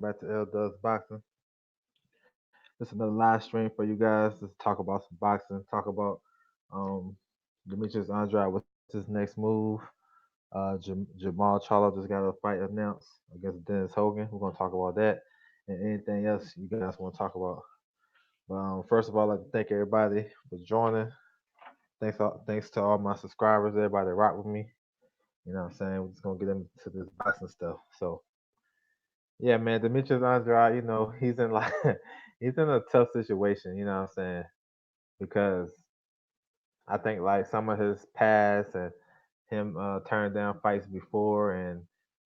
Back to L Dubs Boxing. This is another live stream for you guys. Let's talk about some boxing. Talk about um, Demetrius Andrade. What's his next move? Jamal Charlo just got a fight announced against Dennis Hogan. We're gonna talk about that and anything else you guys want to talk about. But first of all, I'd like to thank everybody for joining. Thanks to all my subscribers, everybody that rock with me. You know what I'm saying? We're just gonna get into this boxing stuff. So yeah, man, Demetrius Andrade, he's in like he's in a tough situation, you know what I'm saying? Because I think like some of his past and him turning down fights before and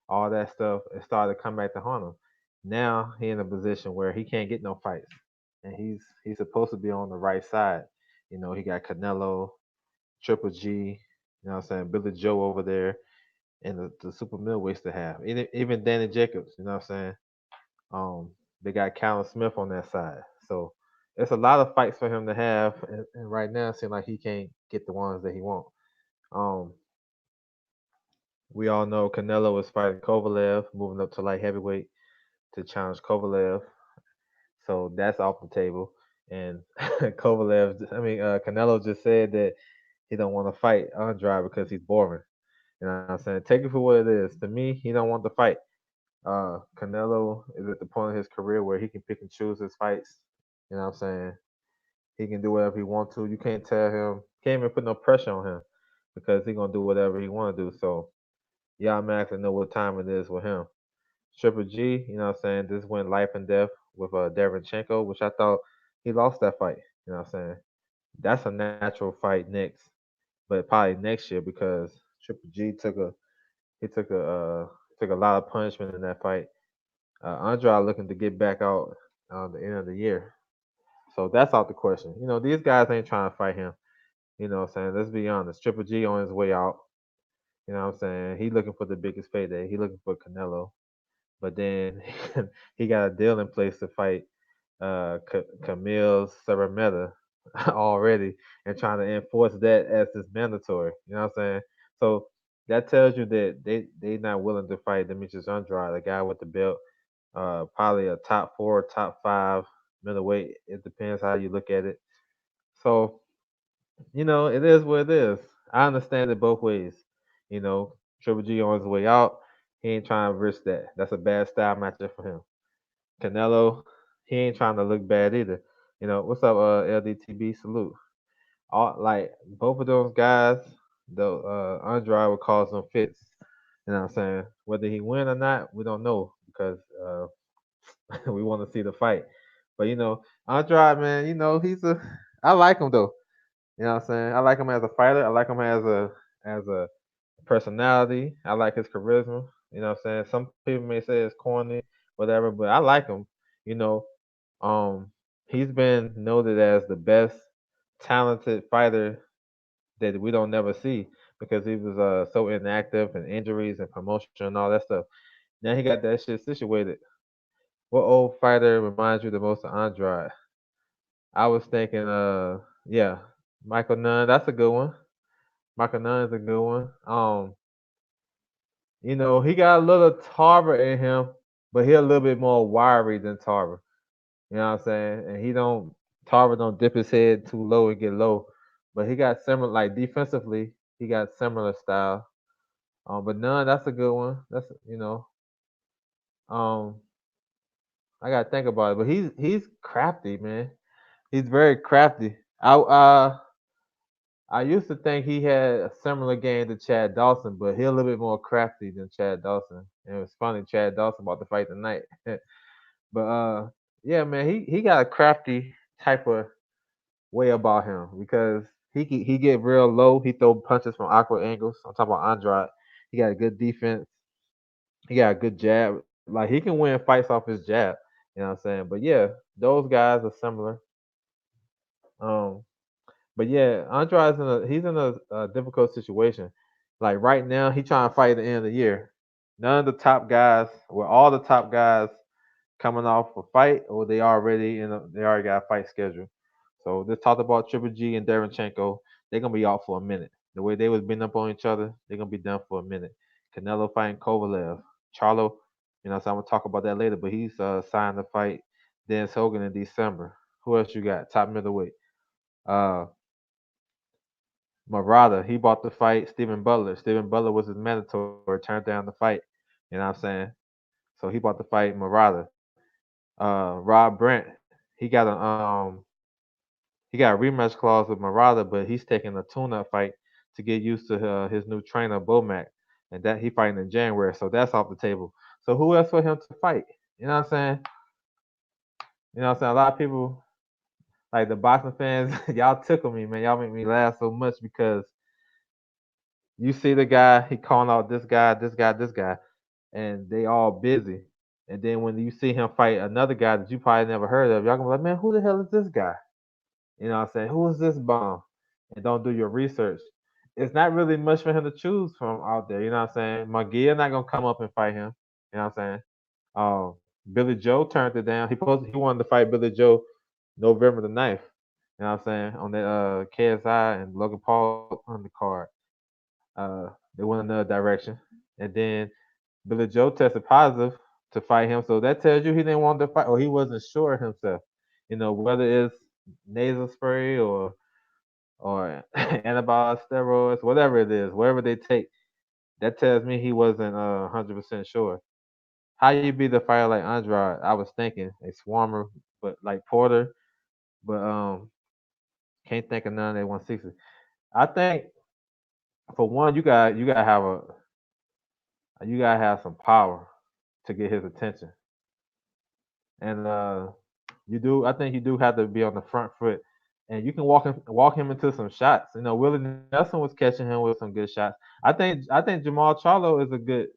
all that stuff, it started to come back to haunt him. Now he in a position where he can't get no fights, and he's supposed to be on the right side. He got Canelo, Triple G, you know what I'm saying, Billy Joe over there, and the super middleweights to have. Even Danny Jacobs, you know what I'm saying. Um, they got Callum Smith on that side, so it's a lot of fights for him to have, and right now it seems like he can't get the ones that he wants. Um, we all know Canelo is fighting Kovalev, moving up to light heavyweight to challenge Kovalev. So that's off the table. And Canelo just said that he don't want to fight Andrade because he's boring. You know what I'm saying? Take it for what it is. To me, he don't want to fight. Canelo is at the point of his career where he can pick and choose his fights. You know what I'm saying? He can do whatever he wants to. You can't tell him, can't even put no pressure on him because he's gonna do whatever he want to do. So y'all automatically know what time it is with him. Triple G, you know what I'm saying? This went life and death with Derevchenko, which I thought he lost that fight. You know what I'm saying? That's a natural fight next, but probably next year because Triple G took a lot of punishment in that fight. Andrade looking to get back out the end of the year, so that's out the question. These guys ain't trying to fight him. You know what I'm saying? Let's be honest. Triple G on his way out. You know what I'm saying? He looking for the biggest payday. He looking for Canelo. But then he got a deal in place to fight Camille Serrameta already and trying to enforce that as his mandatory. You know what I'm saying? So that tells you that they not willing to fight Demetrius Andrade, the guy with the belt, probably a top four, top five middleweight. It depends how you look at it. So it is what it is. I understand it both ways. You know, Triple G on his way out. He ain't trying to risk that. That's a bad style matchup for him. Canelo, he ain't trying to look bad either. What's up, LDTB? Salute. All like both of those guys, the Andrade would cause them fits. You know what I'm saying? Whether he win or not, we don't know because we want to see the fight. But Andrade, man, I like him though. You know what I'm saying? I like him as a fighter. I like him as a personality. I like his charisma. You know what I'm saying? Some people may say it's corny, whatever, but I like him. You know, um, he's been noted as the best talented fighter that we don't never see because he was so inactive and injuries and promotion and all that stuff. Now he got that shit situated. What old fighter reminds you the most of Andrade? I was thinking, yeah, Michael Nunn. That's a good one. Michael Nunn's a good one. He got a little Tarver in him, but he a little bit more wiry than Tarver. You know what I'm saying? And he don't Tarver don't dip his head too low and get low, but he got similar like defensively. He got similar style. But none. That's a good one. That's Um, I gotta think about it. But he's crafty, man. He's very crafty. I used to think he had a similar game to Chad Dawson, but he a little bit more crafty than Chad Dawson. And it was funny, Chad Dawson about to fight tonight. But yeah, man, he got a crafty type of way about him because he get real low. He throw punches from awkward angles. I'm talking about Andrade. He got a good defense. He got a good jab. Like he can win fights off his jab. You know what I'm saying? But yeah, those guys are similar. Um, But yeah, Andrade's in a difficult situation. Like right now, he trying to fight at the end of the year. None of the top guys, well, all the top guys coming off a fight, or they already got a fight schedule. So this talked about Triple G and Derevchenko. They're gonna be out for a minute. The way they was beating up on each other, they're gonna be done for a minute. Canelo fighting Kovalev. Charlo So I'm gonna talk about that later. But he's signed to fight Dennis Hogan in December. Who else you got? Top middleweight. Uh, Murata, he bought the fight. Stephen Butler. Stephen Butler was his mandatory. Turned down the fight. You know what I'm saying? So he bought the fight. Murata. Rob Brent. He got a rematch clause with Murata, but he's taking a tune-up fight to get used to his new trainer Bomac, and that he fighting in January. So that's off the table. So who else for him to fight? You know what I'm saying? A lot of people like the boxing fans, y'all tickle me, man. Y'all make me laugh so much because you see the guy, he calling out this guy, this guy, this guy, and they all busy. And then when you see him fight another guy that you probably never heard of, y'all gonna be like, man, who the hell is this guy? You know what I'm saying? Who is this bum? And don't do your research. It's not really much for him to choose from out there. You know what I'm saying? McGee not gonna come up and fight him. You know what I'm saying? Um, Billy Joe turned it down. He wanted to fight Billy Joe November the 9th. You know what I'm saying? On that KSI and Logan Paul on the card. They went another direction. And then Billy Joe tested positive to fight him. So that tells you he didn't want to fight or he wasn't sure of himself. Whether it's nasal spray or antibiotic steroids, whatever it is, whatever they take, that tells me he wasn't 100% sure. How you be the fighter like Andrade? I was thinking a Swarmer, but like Porter, but can't think of none at 160. I think for one, you gotta have some power to get his attention, and you do. I think you do have to be on the front foot, and you can walk him into some shots. Willie Nelson was catching him with some good shots. I think Jamal Charlo is a good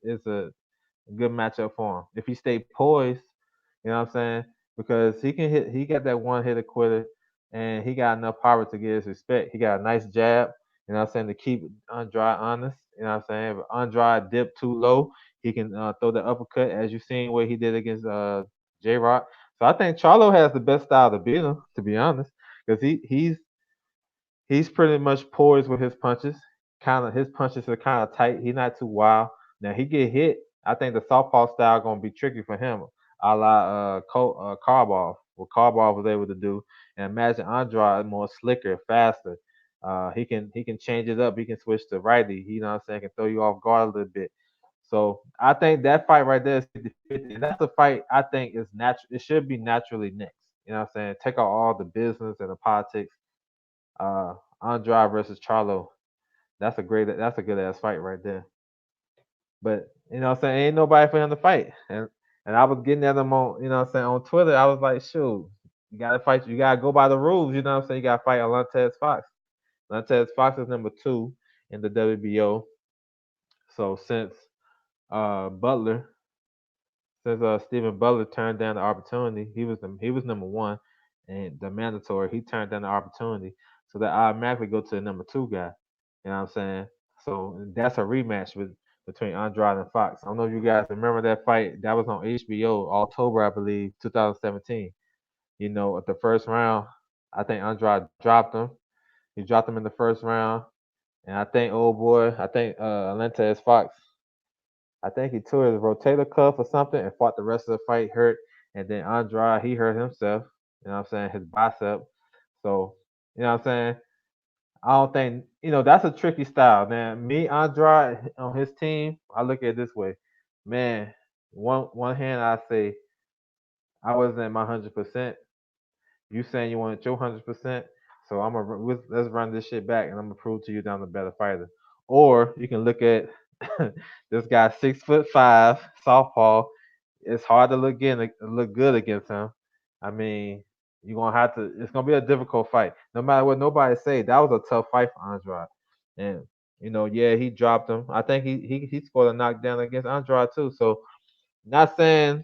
matchup for him if he stay poised. You know what I'm saying? Because he can hit. He got that one hitter quitter, and he got enough power to get his respect. He got a nice jab. You know what I'm saying, to keep Andrade honest. You know what I'm saying? If Andrade dipped too low, he can throw the uppercut, as you seen what he did against J Rock. So I think Charlo has the best style to beat him, to be honest, because he's pretty much poised with his punches. Kind of his punches are kind of tight. He's not too wild. Now he get hit. I think the southpaw style gonna be tricky for him, a la Karbov. What Karbov was able to do, and imagine Andrade more slicker, faster. He can change it up. He can switch to righty. You know what I'm saying? Can throw you off guard a little bit. So I think that fight right there is 50-50. And that's a fight I think is natural. It should be naturally next. You know what I'm saying? Take out all the business and the politics. uh Andrade versus Charlo. That's a good ass fight right there. But what I'm saying, ain't nobody for him to fight. And I was getting at him on, what I'm saying, on Twitter. I was like, shoot, you gotta fight, you gotta go by the rules, you know what I'm saying? You gotta fight Alantez Fox. Alantez Fox is number two in the WBO. So Butler, since Stephen Butler turned down the opportunity, he was number one and the mandatory. He turned down the opportunity, so that automatically go to the number two guy. You know what I'm saying? So that's a rematch between Andrade and Fox. I don't know if you guys remember that fight. That was on HBO, October, I believe, 2017. At the first round, I think Andrade dropped him. He dropped him in the first round, and I think Alantez Fox, I think he tore his rotator cuff or something and fought the rest of the fight hurt. And then Andrade, he hurt himself. You know what I'm saying? His bicep. So, you know what I'm saying? I don't think, that's a tricky style, man. Me, Andrade on his team, I look at it this way. Man, one hand I say I wasn't at my 100%. You saying you wanted your 100%. So let's run this shit back and I'm gonna prove to you that I'm the better fighter. Or you can look at this guy 6'5", southpaw. It's hard to look good against him. I mean, you're gonna have to. It's gonna be a difficult fight. No matter what nobody say, that was a tough fight for Andrade. And yeah, he dropped him. I think he scored a knockdown against Andrade too. So not saying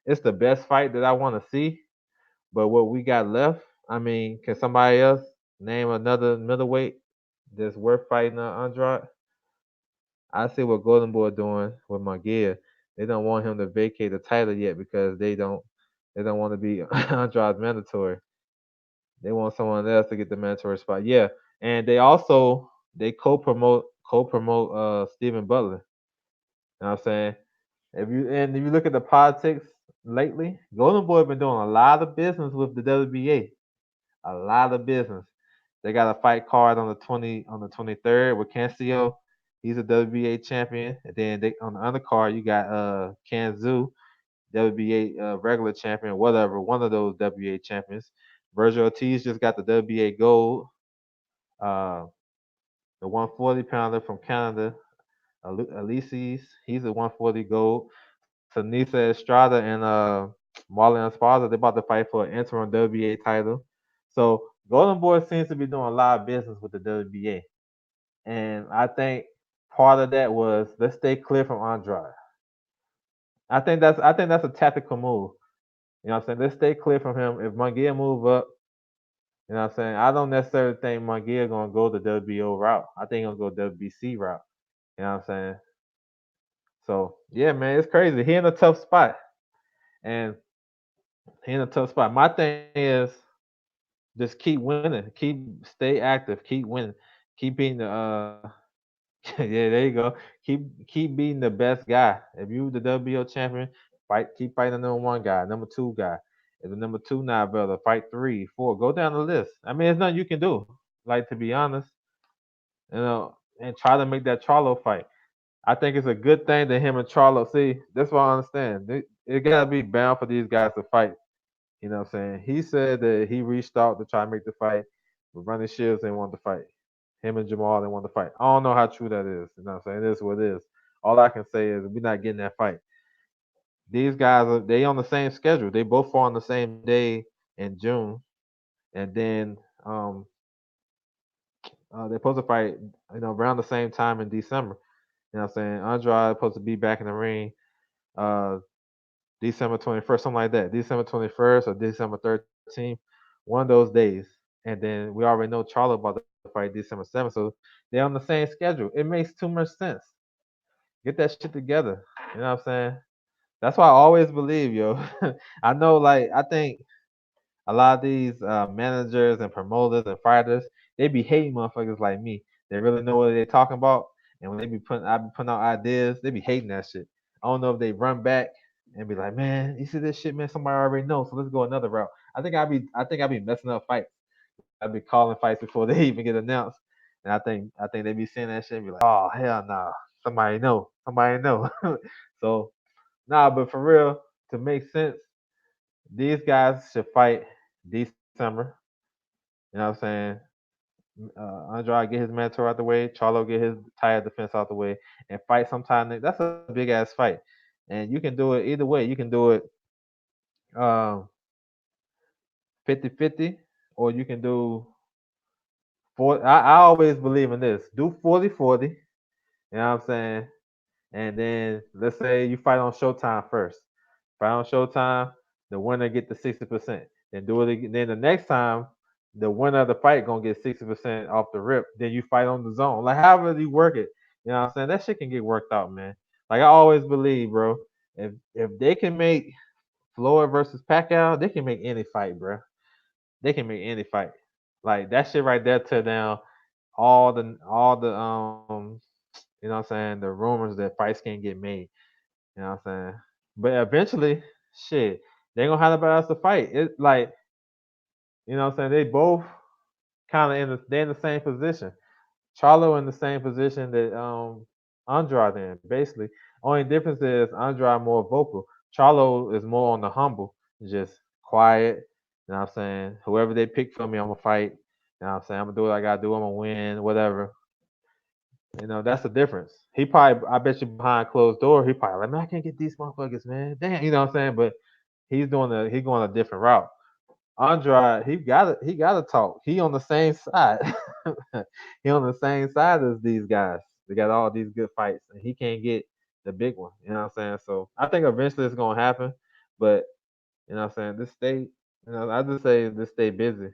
it's the best fight that I want to see, but what we got left, I mean, can somebody else name another middleweight that's worth fighting Andrade? I see what Golden Boy doing with Munguia. They don't want him to vacate the title yet because they don't want to be Andrade's mandatory. They want someone else to get the mandatory spot. Yeah, and they co-promote Stephen Butler. You know what I'm saying? If you look at the politics lately, Golden Boy been doing a lot of business with the WBA. A lot of business. They got a fight card on the 23rd with Cansio. He's a WBA champion. And then on the undercard you got Kanzu, WBA regular champion, whatever, one of those WBA champions. Virgil Ortiz just got the WBA gold. Uh, the 140 pounder from Canada, Alices, he's a 140 gold. Tanisa Estrada and Marlon Esparza, they're about to fight for an interim WBA title. So Golden Boy seems to be doing a lot of business with the WBA. And I think part of that was let's stay clear from Andrade. I think that's a tactical move. You know what I'm saying? Let's stay clear from him. If Munguia move up, you know what I'm saying? I don't necessarily think Munguia gonna go the WBO route. I think he'll go WBC route. You know what I'm saying? So yeah, man, it's crazy. He in a tough spot. And he in a tough spot. My thing is just keep winning. Stay active, keep winning. Keep being the yeah, there you go. Keep being the best guy. If you the WBO champion, keep fighting the number one guy, number two guy. If the number two now brother, fight three, four, go down the list. I mean, there's nothing you can do. Like to be honest, and try to make that Charlo fight. I think it's a good thing that him and Charlo see. That's what I understand. It gotta be bound for these guys to fight. You know what I'm saying? He said that he reached out to try to make the fight, but Ronnie Shields didn't want to fight. Him and Jamal didn't want to fight. I don't know how true that is. You know what I'm saying? It is what it is. All I can say is we're not getting that fight. These guys are they on the same schedule. They both fall on the same day in June, and then they're supposed to fight, around the same time in December. You know what I'm saying? Andrade supposed to be back in the ring uh December 21st, something like that. December 21st or December 13th, one of those days. And then we already know Charlo about to fight December 7th, so they're on the same schedule. It makes too much sense. Get that shit together. You know what I'm saying? That's why I always believe, yo. I know, like, I think a lot of these managers and promoters and fighters, they be hating motherfuckers like me. They really know what they're talking about, and when I be putting out ideas, they be hating that shit. I don't know if they run back and be like, man, you see this shit, man. Somebody already knows, so let's go another route. I think I be messing up fights. I be calling fights before they even get announced, and I think they be seeing that shit and be like, oh hell no, somebody know. So nah, but for real, to make sense, these guys should fight December. You know what I'm saying? Andrade get his mentor out the way, Charlo get his title defense out the way, and fight sometime. That's a big ass fight, and you can do it either way. You can do it um, 50-50, or you can do four. I always believe in this. Do 40-40. You know what I'm saying? And then let's say you fight on Showtime first. Fight on Showtime, the winner get the 60%. Then do it again. Then the next time, the winner of the fight gonna get 60% off the rip. Then you fight on the zone. Like however you work it. You know what I'm saying? That shit can get worked out, man. Like I always believe, bro. If they can make Floyd versus Pacquiao, they can make any fight, bro. They can make any fight. Like that shit right there tear down all the you know what I'm saying, the rumors that fights can't get made. You know what I'm saying? But eventually, shit, they ain't gonna have nobody else to fight. It like, you know what I'm saying, they both kinda they're in the same position. Charlo in the same position that Andrade in, basically. Only difference is Andrade more vocal. Charlo is more on the humble, just quiet. You know what I'm saying? Whoever they pick for me, I'm gonna fight. You know what I'm saying? I'm gonna do what I gotta do, I'm gonna win, whatever. That's the difference. He probably, I bet you behind closed door, he probably like, man, I can't get these motherfuckers, man. Damn, you know what I'm saying? But he going a different route. Andrade, he gotta talk. He on the same side. He on the same side as these guys. They got all these good fights, and he can't get the big one. You know what I'm saying? So I think eventually it's gonna happen. But you know what I'm saying? This state, I just say this stay busy,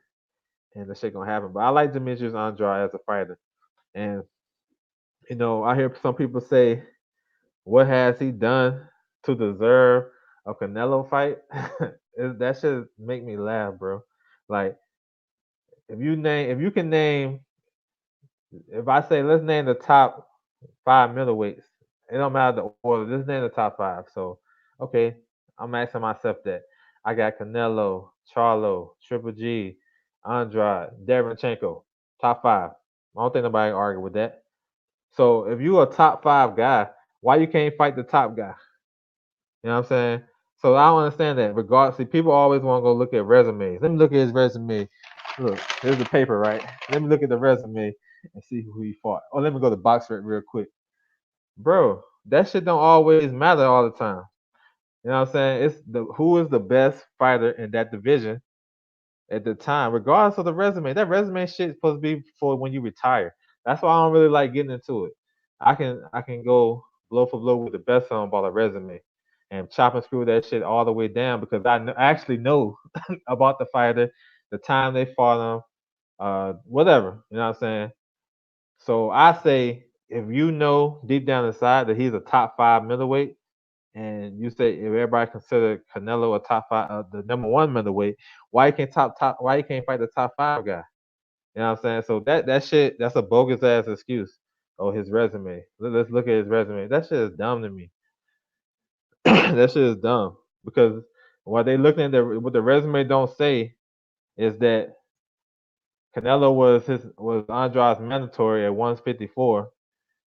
and the shit gonna happen. But I like Demetrius Andrade as a fighter, and I hear some people say, "What has he done to deserve a Canelo fight?" That should make me laugh, bro. Like if you can name, if I say let's name the top five middleweights, It don't matter the order. This ain't the top five. So, okay, I'm asking myself that. I got Canelo, Charlo, Triple G, Andrade, Derevchenko, top five. I don't think nobody can argue with that. So if you a top five guy, why you can't fight the top guy? You know what I'm saying? So I don't understand that. Regardless, see, people always want to go look at resumes. Let me look at his resume. Look, here's the paper, right? Let me look at the resume and see who he fought. Oh, let me go to BoxRec real quick, bro. That shit don't always matter all the time. You know what I'm saying? It's the who is the best fighter in that division at the time, regardless of the resume. That resume shit is supposed to be for when you retire. That's why I don't really like getting into it. I can go blow for blow with the best of them about a resume and chop and screw that shit all the way down because I actually know about the fighter, the time they fought him, whatever. You know what I'm saying? So I say if you know deep down inside that he's a top five middleweight, and you say if everybody consider Canelo a top five, the number one middleweight, why you can't why you can't fight the top five guy? You know what I'm saying? So that shit, that's a bogus ass excuse. Oh, his resume. Let's look at his resume. That shit is dumb to me. That shit is dumb because what they looking at what the resume don't say is that Canelo was Andrade's mandatory at 154.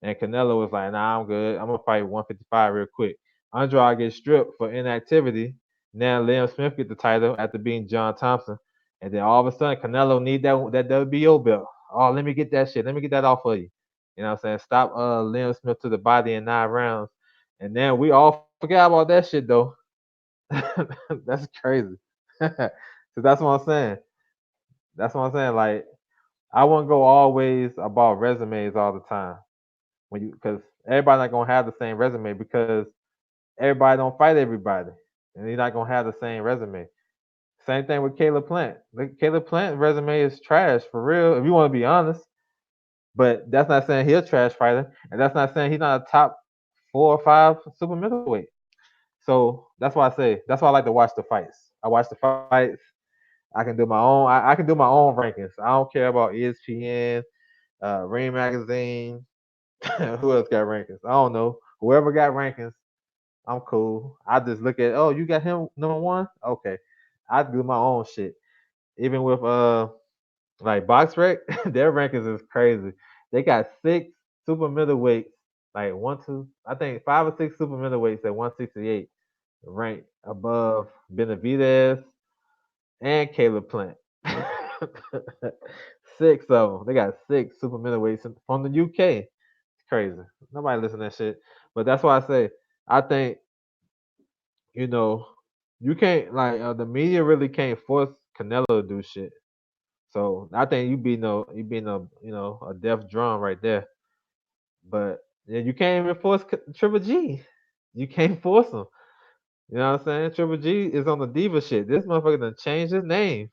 And Canelo was like, nah, I'm good. I'm gonna fight 155 real quick. Andrade gets stripped for inactivity. Now Liam Smith get the title after beating John Thompson. And then all of a sudden Canelo need that WBO belt. Oh, let me get that shit. Let me get that off of you. You know what I'm saying? Stop Liam Smith to the body in 9 rounds. And then we all forgot about that shit though. That's crazy. So that's what I'm saying. That's what I'm saying. Like I wouldn't go always about resumes all the time when you because everybody not gonna have the same resume because everybody don't fight everybody, and you're not gonna have the same resume. Same thing with Caleb Plant. Caleb Plant resume is trash for real. If you want to be honest, but that's not saying he's a trash fighter, and that's not saying he's not a top 4 or 5 super middleweight. So that's why I say that's why I like to watch the fights. I watch the fights. I can do my own. I can do my own rankings. I don't care about ESPN, Ring Magazine. Who else got rankings? I don't know. Whoever got rankings, I'm cool. I just look at, oh, you got him number one? Okay. I do my own shit. Even with like BoxRec, their rankings is crazy. They got 6 super middleweights, like one, two, I think 5 or 6 super middleweights at 168 ranked above Benavidez and Caleb Plant. 6 of them. They got 6 super middleweights from the UK. It's crazy. Nobody listen to that shit. But that's why I say I think you know you can't like the media really can't force Canelo to do shit. So I think you being a a deaf drum right there. But yeah, you can't even force Triple G. You can't force him. You know what I'm saying? Triple G is on the diva shit. This motherfucker done changed his name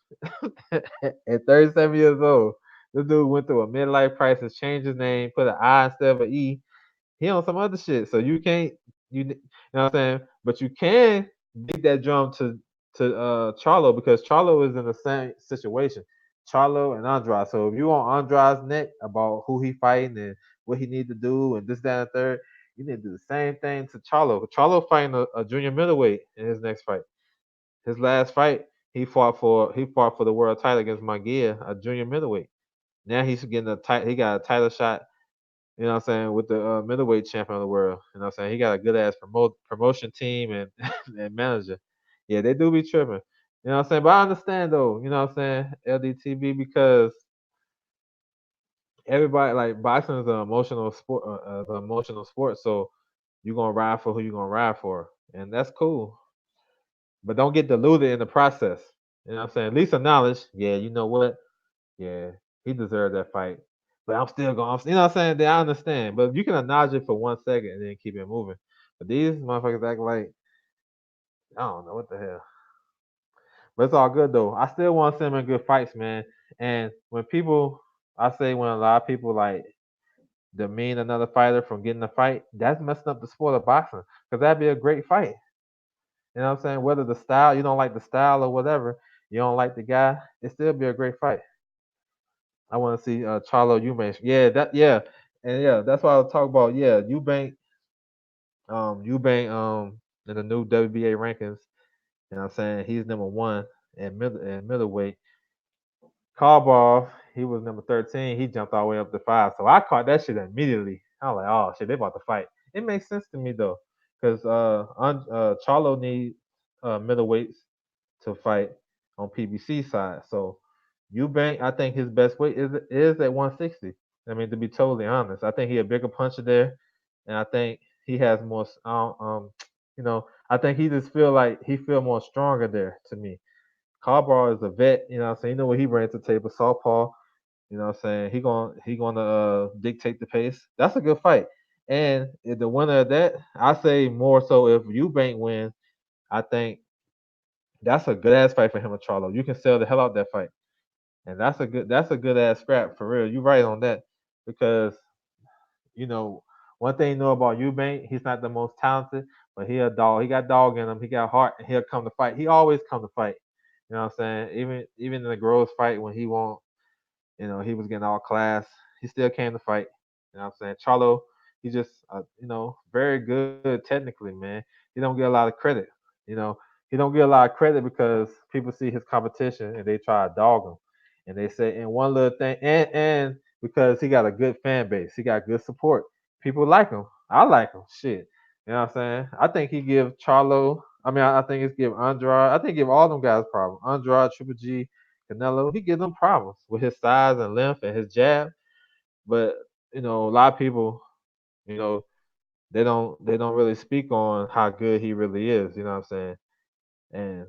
at 37 years old. This dude went through a midlife crisis, changed his name, put an I instead of an E. He on some other shit. So you can't you know what I'm saying? But you can beat that drum to Charlo because Charlo is in the same situation. Charlo and Andrade. So if you on Andrade's neck about who he fighting and what he need to do and this, that, and third, you need to do the same thing to Charlo. Charlo fighting a junior middleweight in his next fight. His last fight, he fought for the world title against Magia, a junior middleweight. Now he's getting he got a title shot, you know what I'm saying, with the middleweight champion of the world. You know what I'm saying? He got a good ass promotion team and and manager. Yeah, they do be tripping. You know what I'm saying? But I understand though, you know what I'm saying, LDTB because everybody like boxing is an emotional sport, so you're gonna ride for who you're gonna ride for. And that's cool. But don't get diluted in the process. You know what I'm saying? At least acknowledge, yeah, you know what? Yeah, he deserved that fight. But I'm still going, you know what I'm saying? I understand. But you can acknowledge it for 1 second and then keep it moving. But these motherfuckers act like, I don't know what the hell. But it's all good though. I still want to see them in good fights, man. And I say when a lot of people like demean another fighter from getting a fight, that's messing up the sport of boxing. Because that'd be a great fight. You know what I'm saying? Whether the style, you don't like the style or whatever, you don't like the guy, it still be a great fight. I want to see Charlo Eubank. Yeah, and yeah, that's what I was talking about. Yeah, Eubank. Eubank in the new WBA rankings. You know what I'm saying? He's number one at middleweight. Carball, he was number 13. He jumped all the way up to five. So I caught that shit immediately. I was like, oh shit, they about to fight. It makes sense to me though, because Charlo needs middleweights to fight on PBC side. So Eubank, I think his best weight is at 160. I mean, to be totally honest, I think he a bigger puncher there, and I think he has more. I think he just feel like he feel more stronger there to me. Carball is a vet, you know what I'm saying? You know what he brings to the table, southpaw, you know what I'm saying? He gonna dictate the pace. That's a good fight. And the winner of that, I say more so if Eubank wins, I think that's a good ass fight for him and Charlo. You can sell the hell out that fight. And that's a good ass scrap for real. You right on that. Because, you know, one thing you know about Eubank, he's not the most talented, but he a dog. He got dog in him. He got heart, and he'll come to fight. He always come to fight. You know what I'm saying? Even in the Groves fight when he won't, he was getting all class. He still came to fight. You know what I'm saying? Charlo, he just, very good technically, man. He don't get a lot of credit. You know, he don't get a lot of credit because people see his competition and they try to dog him, and they say, and one little thing, and because he got a good fan base, he got good support. People like him. I like him. Shit. You know what I'm saying? I think he give Charlo. I mean, I think it's give Andrade. I think give all them guys problems. Andrade, Triple G, Canelo, he gives them problems with his size and length and his jab. But a lot of people, you know, they don't really speak on how good he really is. You know what I'm saying? And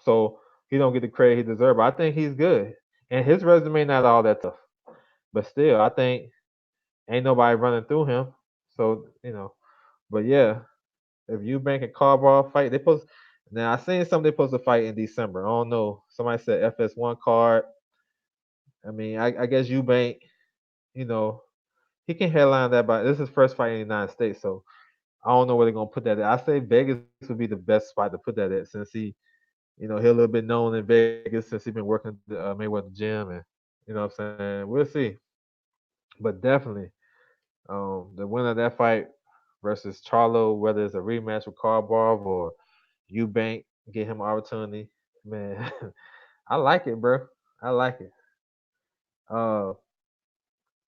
so he don't get the credit he deserves. But I think he's good, and his resume not all that tough. But still, I think ain't nobody running through him. So but yeah, if Eubank and Carball fight, they supposed. Now I seen some they supposed to fight in December. I don't know. Somebody said FS1 card. I mean, I guess Eubank, you know, he can headline that, but this is his first fight in the United States, so I don't know where they're gonna put that at. I say Vegas would be the best spot to put that at since he a little bit known in Vegas since he been working at the Mayweather gym, and what I'm saying. We'll see, but definitely, the winner of that fight versus Charlo, whether it's a rematch with Karbarv or Eubank, get him an opportunity, man. I like it, bro. I like it. Uh,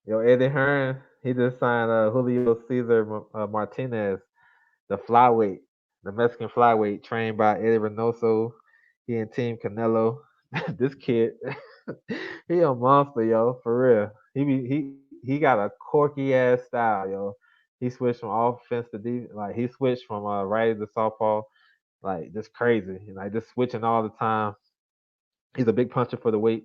Eddie Hearn, he just signed Julio Cesar Martinez, the flyweight, the Mexican flyweight, trained by Eddie Reynoso. He and Team Canelo. This kid, he a monster, yo, for real. He got a quirky ass style, yo. He switched from offense to defense, like he switched from righty to southpaw, like just crazy, like just switching all the time. He's a big puncher for the weight.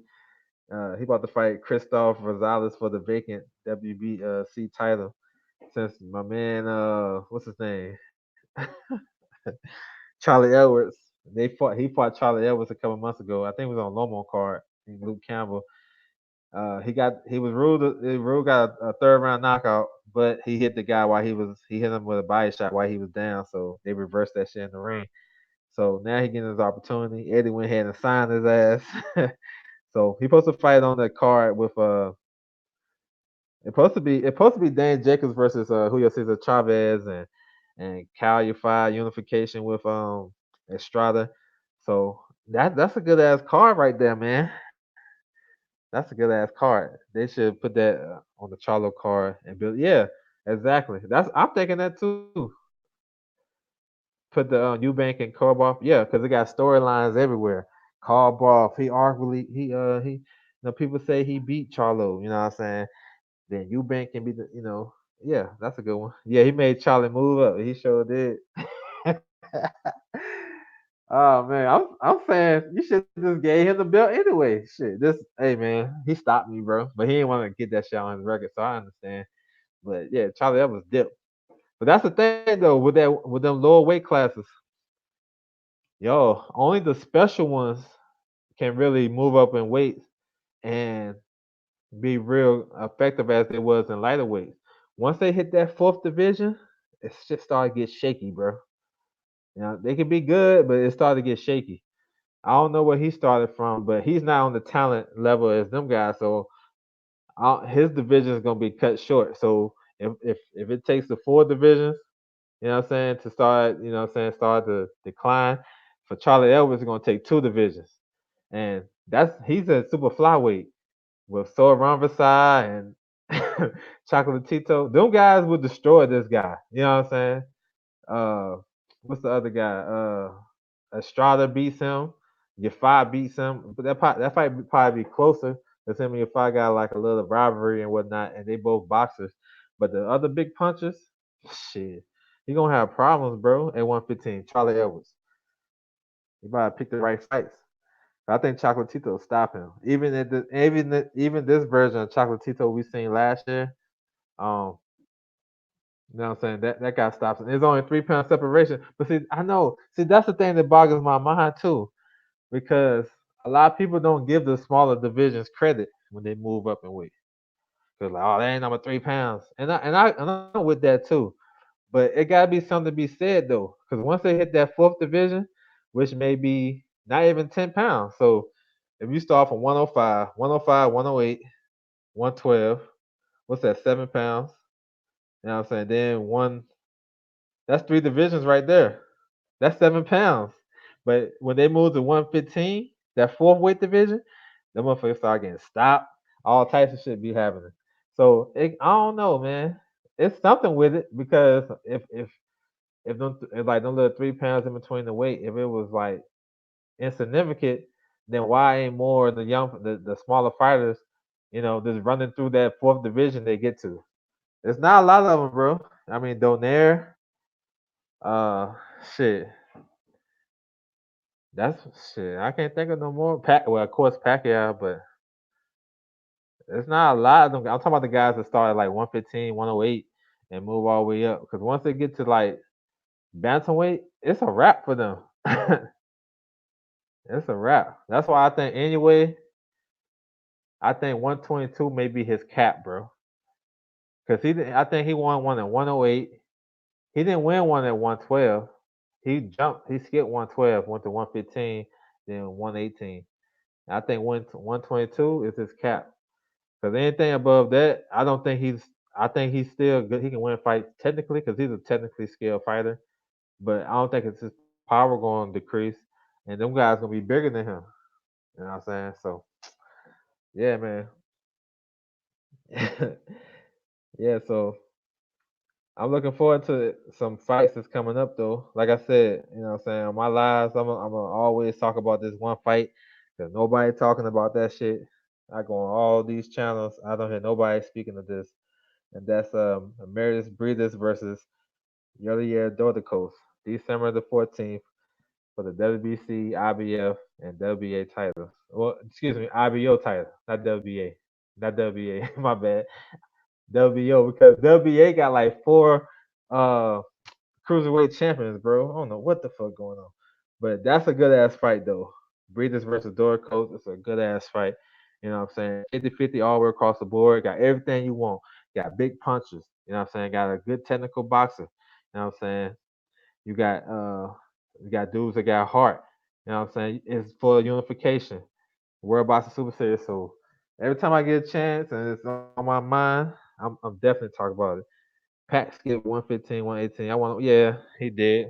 He about to fight Christoph Rosales for the vacant WBC title. Since my man, what's his name, Charlie Edwards, they fought. He fought Charlie Edwards a couple months ago. I think it was on Lomo card. Luke Campbell. He got a third round knockout, but he hit the guy while he hit him with a body shot while he was down. So they reversed that shit in the ring. So now he getting his opportunity. Eddie went ahead and signed his ass. So he supposed to fight on that card with it's supposed to be Dan Jacobs versus Julio Cesar Chavez and Cal Yafai unification with Estrada. So that's a good ass card right there, man. That's a good ass card. They should put that on the Charlo card and build. Yeah, exactly. I'm thinking that too. Put the Eubank and Karboff. Yeah, because it got storylines everywhere. Karboff, he arguably people say he beat Charlo. You know what I'm saying? Then Eubank can be yeah, that's a good one. Yeah, he made Charlie move up. He sure did. Oh man, I'm saying you should just gave him the belt anyway. Shit, hey man, he stopped me, bro, but he didn't want to get that shit on his record, so I understand. But yeah, Charlie Evans dipped. But that's the thing though with them lower weight classes, only the special ones can really move up in weight and be real effective as they was in lighter weights. Once they hit that fourth division, it just started to get shaky, bro. They can be good, but it started to get shaky. I don't know where he started from, but he's not on the talent level as them guys. So his division is gonna be cut short. So if it takes the four divisions, you know what I'm saying, to start, you know what I'm saying, start to decline, for Charlie Edwards, it's gonna take two divisions. And he's a super flyweight with Soran Versailles and Chocolatito. Them guys would destroy this guy. You know what I'm saying? Uh, what's the other guy? Estrada beats him. Yafai beats him. But that fight would probably be closer because him and Yafai got like a little rivalry and whatnot, and they both boxers. But the other big punches, shit, he gonna have problems, bro. At 115, Charlie Edwards. You gotta pick the right fights. I think Chocolatito will stop him. Even this version of Chocolatito we seen last year, um, you know what I'm saying? That guy stops him. There's only 3 pound separation. But see, I know. See, that's the thing that boggles my mind too, because a lot of people don't give the smaller divisions credit when they move up in weight. Cause like, oh, they ain't number 3 pounds, and I'm with that too. But it gotta be something to be said though, because once they hit that fourth division, which may be not even 10 pounds, so if you start from 105, 105, 108, 112, what's that? 7 pounds. You know what I'm saying? Then that's three divisions right there. That's 7 pounds. But when they move to 115, that fourth weight division, the motherfuckers start getting stopped. All types of shit be happening. So I don't know, man. It's something with it because if like them little 3 pounds in between the weight, if it was like insignificant, then why ain't more of the smaller fighters, just running through that fourth division they get to? There's not a lot of them, bro. I mean, Donaire, uh, shit. That's shit. I can't think of no more. Well, of course Pacquiao, but it's not a lot of them. I'm talking about the guys that start at like 115, 108, and move all the way up. Because once they get to like bantamweight, it's a wrap for them. It's a wrap. That's why I think anyway. I think 122 may be his cap, bro. Because I think he won one at 108. He didn't win one at 112. He jumped. He skipped 112, went to 115, then 118. I think 122 is his cap. Because anything above that, I don't think he's. I think he's still good. He can win fights technically because he's a technically skilled fighter. But I don't think it's his power going to decrease, and them guys gonna be bigger than him. You know what I'm saying? So yeah, man. Yeah. So I'm looking forward to some fights that's coming up though. Like I said, you know what I'm saying, on my lives, I'm gonna always talk about this one fight because nobody talking about that shit. I go on all these channels. I don't hear nobody speaking of this. And that's Emeritus Breeders versus Yolier Dordicos, December the 14th for the WBC, IBF, and WBA titles. Well, excuse me, IBO title, not WBA. Not WBA, my bad. WBO because WBA got like four uh cruiserweight champions, bro. I don't know what the fuck going on. But that's a good ass fight though. Breeders versus Doritos, it's a good ass fight. You know what I'm saying? 50-50 all the way across the board. Got everything you want. Got big punches. You know what I'm saying? Got a good technical boxer. You know what I'm saying? You got dudes that got heart. You know what I'm saying? It's for unification. World Boxing Super Series. So every time I get a chance and it's on my mind, I'm definitely talking about it. Pack skipped 115, 118. Yeah, he did.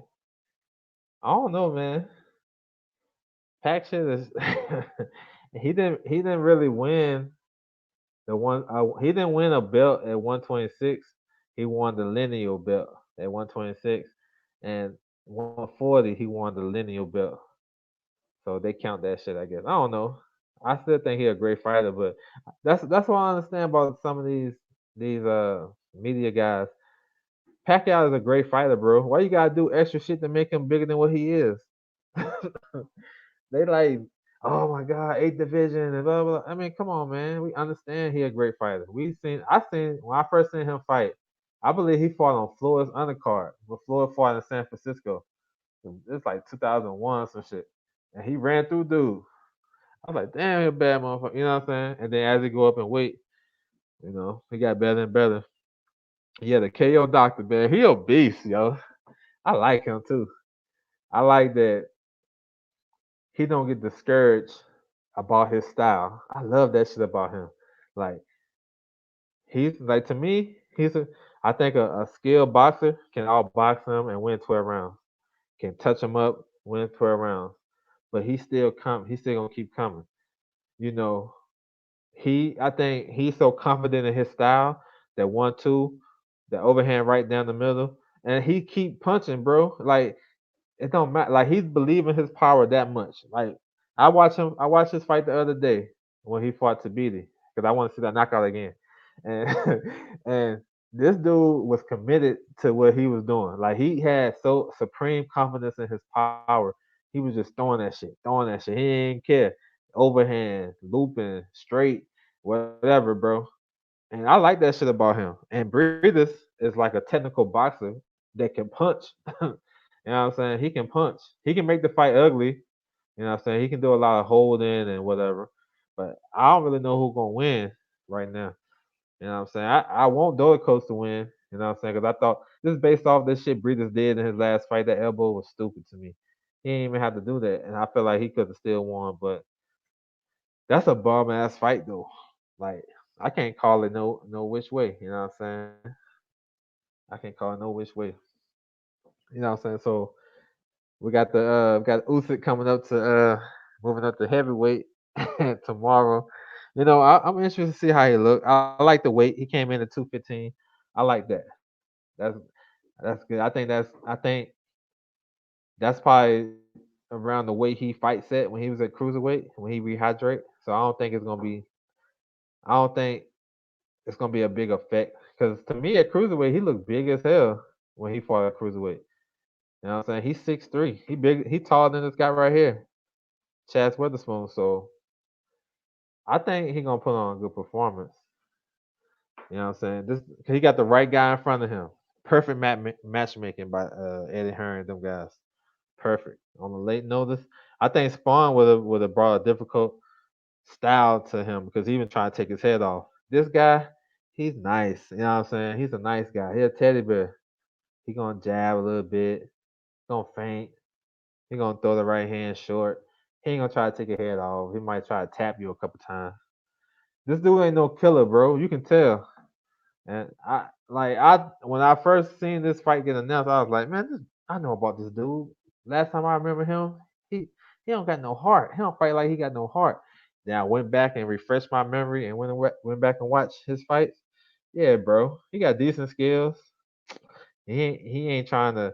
I don't know, man. Pack shit is he didn't really win he didn't win a belt at 126. He won the lineal belt at 126, and 140 he won the lineal belt. So they count that shit, I guess. I don't know. I still think he's a great fighter, but that's what I understand about some of these media guys. Pacquiao is a great fighter, bro. Why you gotta do extra shit to make him bigger than what he is? They like, oh my god, eighth division and blah blah. I mean, come on, man. We understand he a great fighter. I seen when I first seen him fight. I believe he fought on Floyd's undercard when Floyd fought in San Francisco. It's like 2001 some shit, and he ran through dude. I was like, damn, he a bad motherfucker. You know what I'm saying? And then as he go up in weight, he got better and better. Yeah, the KO doctor, man, he a beast, yo. I like him too. I like that he don't get discouraged about his style. I love that shit about him. Like he's like to me, I think a skilled boxer can outbox him and win 12 rounds. Can touch him up, win 12 rounds. But he still come. He's still gonna keep coming. You know, I think he's so confident in his style that 1-2, the overhand right down the middle, and he keep punching, bro. Like it don't matter. Like he's believing his power that much. Like I watched his fight the other day when he fought Tabiti because I want to see that knockout again. And and this dude was committed to what he was doing. Like he had so supreme confidence in his power. He was just throwing that shit. He didn't care. Overhand, looping, straight, whatever, bro. And I like that shit about him. And Breedis is like a technical boxer that can punch. You know what I'm saying? He can punch. He can make the fight ugly. You know what I'm saying? He can do a lot of holding and whatever. But I don't really know who's gonna win right now. You know what I'm saying? I want Coast to win. You know what I'm saying? Because I thought this is based off this shit Breedis did in his last fight. That elbow was stupid to me. He didn't even have to do that, and I feel like he could have still won. But that's a bum ass fight though. Like I can't call it no which way. You know what I'm saying? I can't call it no which way. You know what I'm saying? So we got Usyk coming up to moving up to heavyweight tomorrow. You know, I'm interested to see how he look. I like the weight. He came in at 215. I like that. That's that's good. I think that's probably around the weight he fights at when he was at cruiserweight when he rehydrate. So I don't think it's gonna be a big effect. Because to me at cruiserweight he looked big as hell when he fought at cruiserweight. You know what I'm saying? He's 6'3". He big. He taller than this guy right here, Chaz Witherspoon. So I think he gonna put on a good performance. You know what I'm saying? He got the right guy in front of him. Perfect matchmaking by Eddie Hearn and them guys. Perfect. On the late notice, I think Spawn would have brought a difficult style to him because he even tried to take his head off. This guy, he's nice. You know what I'm saying? He's a nice guy. He's a teddy bear. He gonna jab a little bit. Gonna feint. He gonna throw the right hand short. He ain't gonna try to take your head off. He might try to tap you a couple times. This dude ain't no killer, bro. You can tell. And I when I first seen this fight get announced, I was like, man, I know about this dude. Last time I remember him, he he don't got no heart. He don't fight like he got no heart. Then I went back and refreshed my memory and went back and watched his fights. Yeah, bro, he got decent skills. He ain't trying to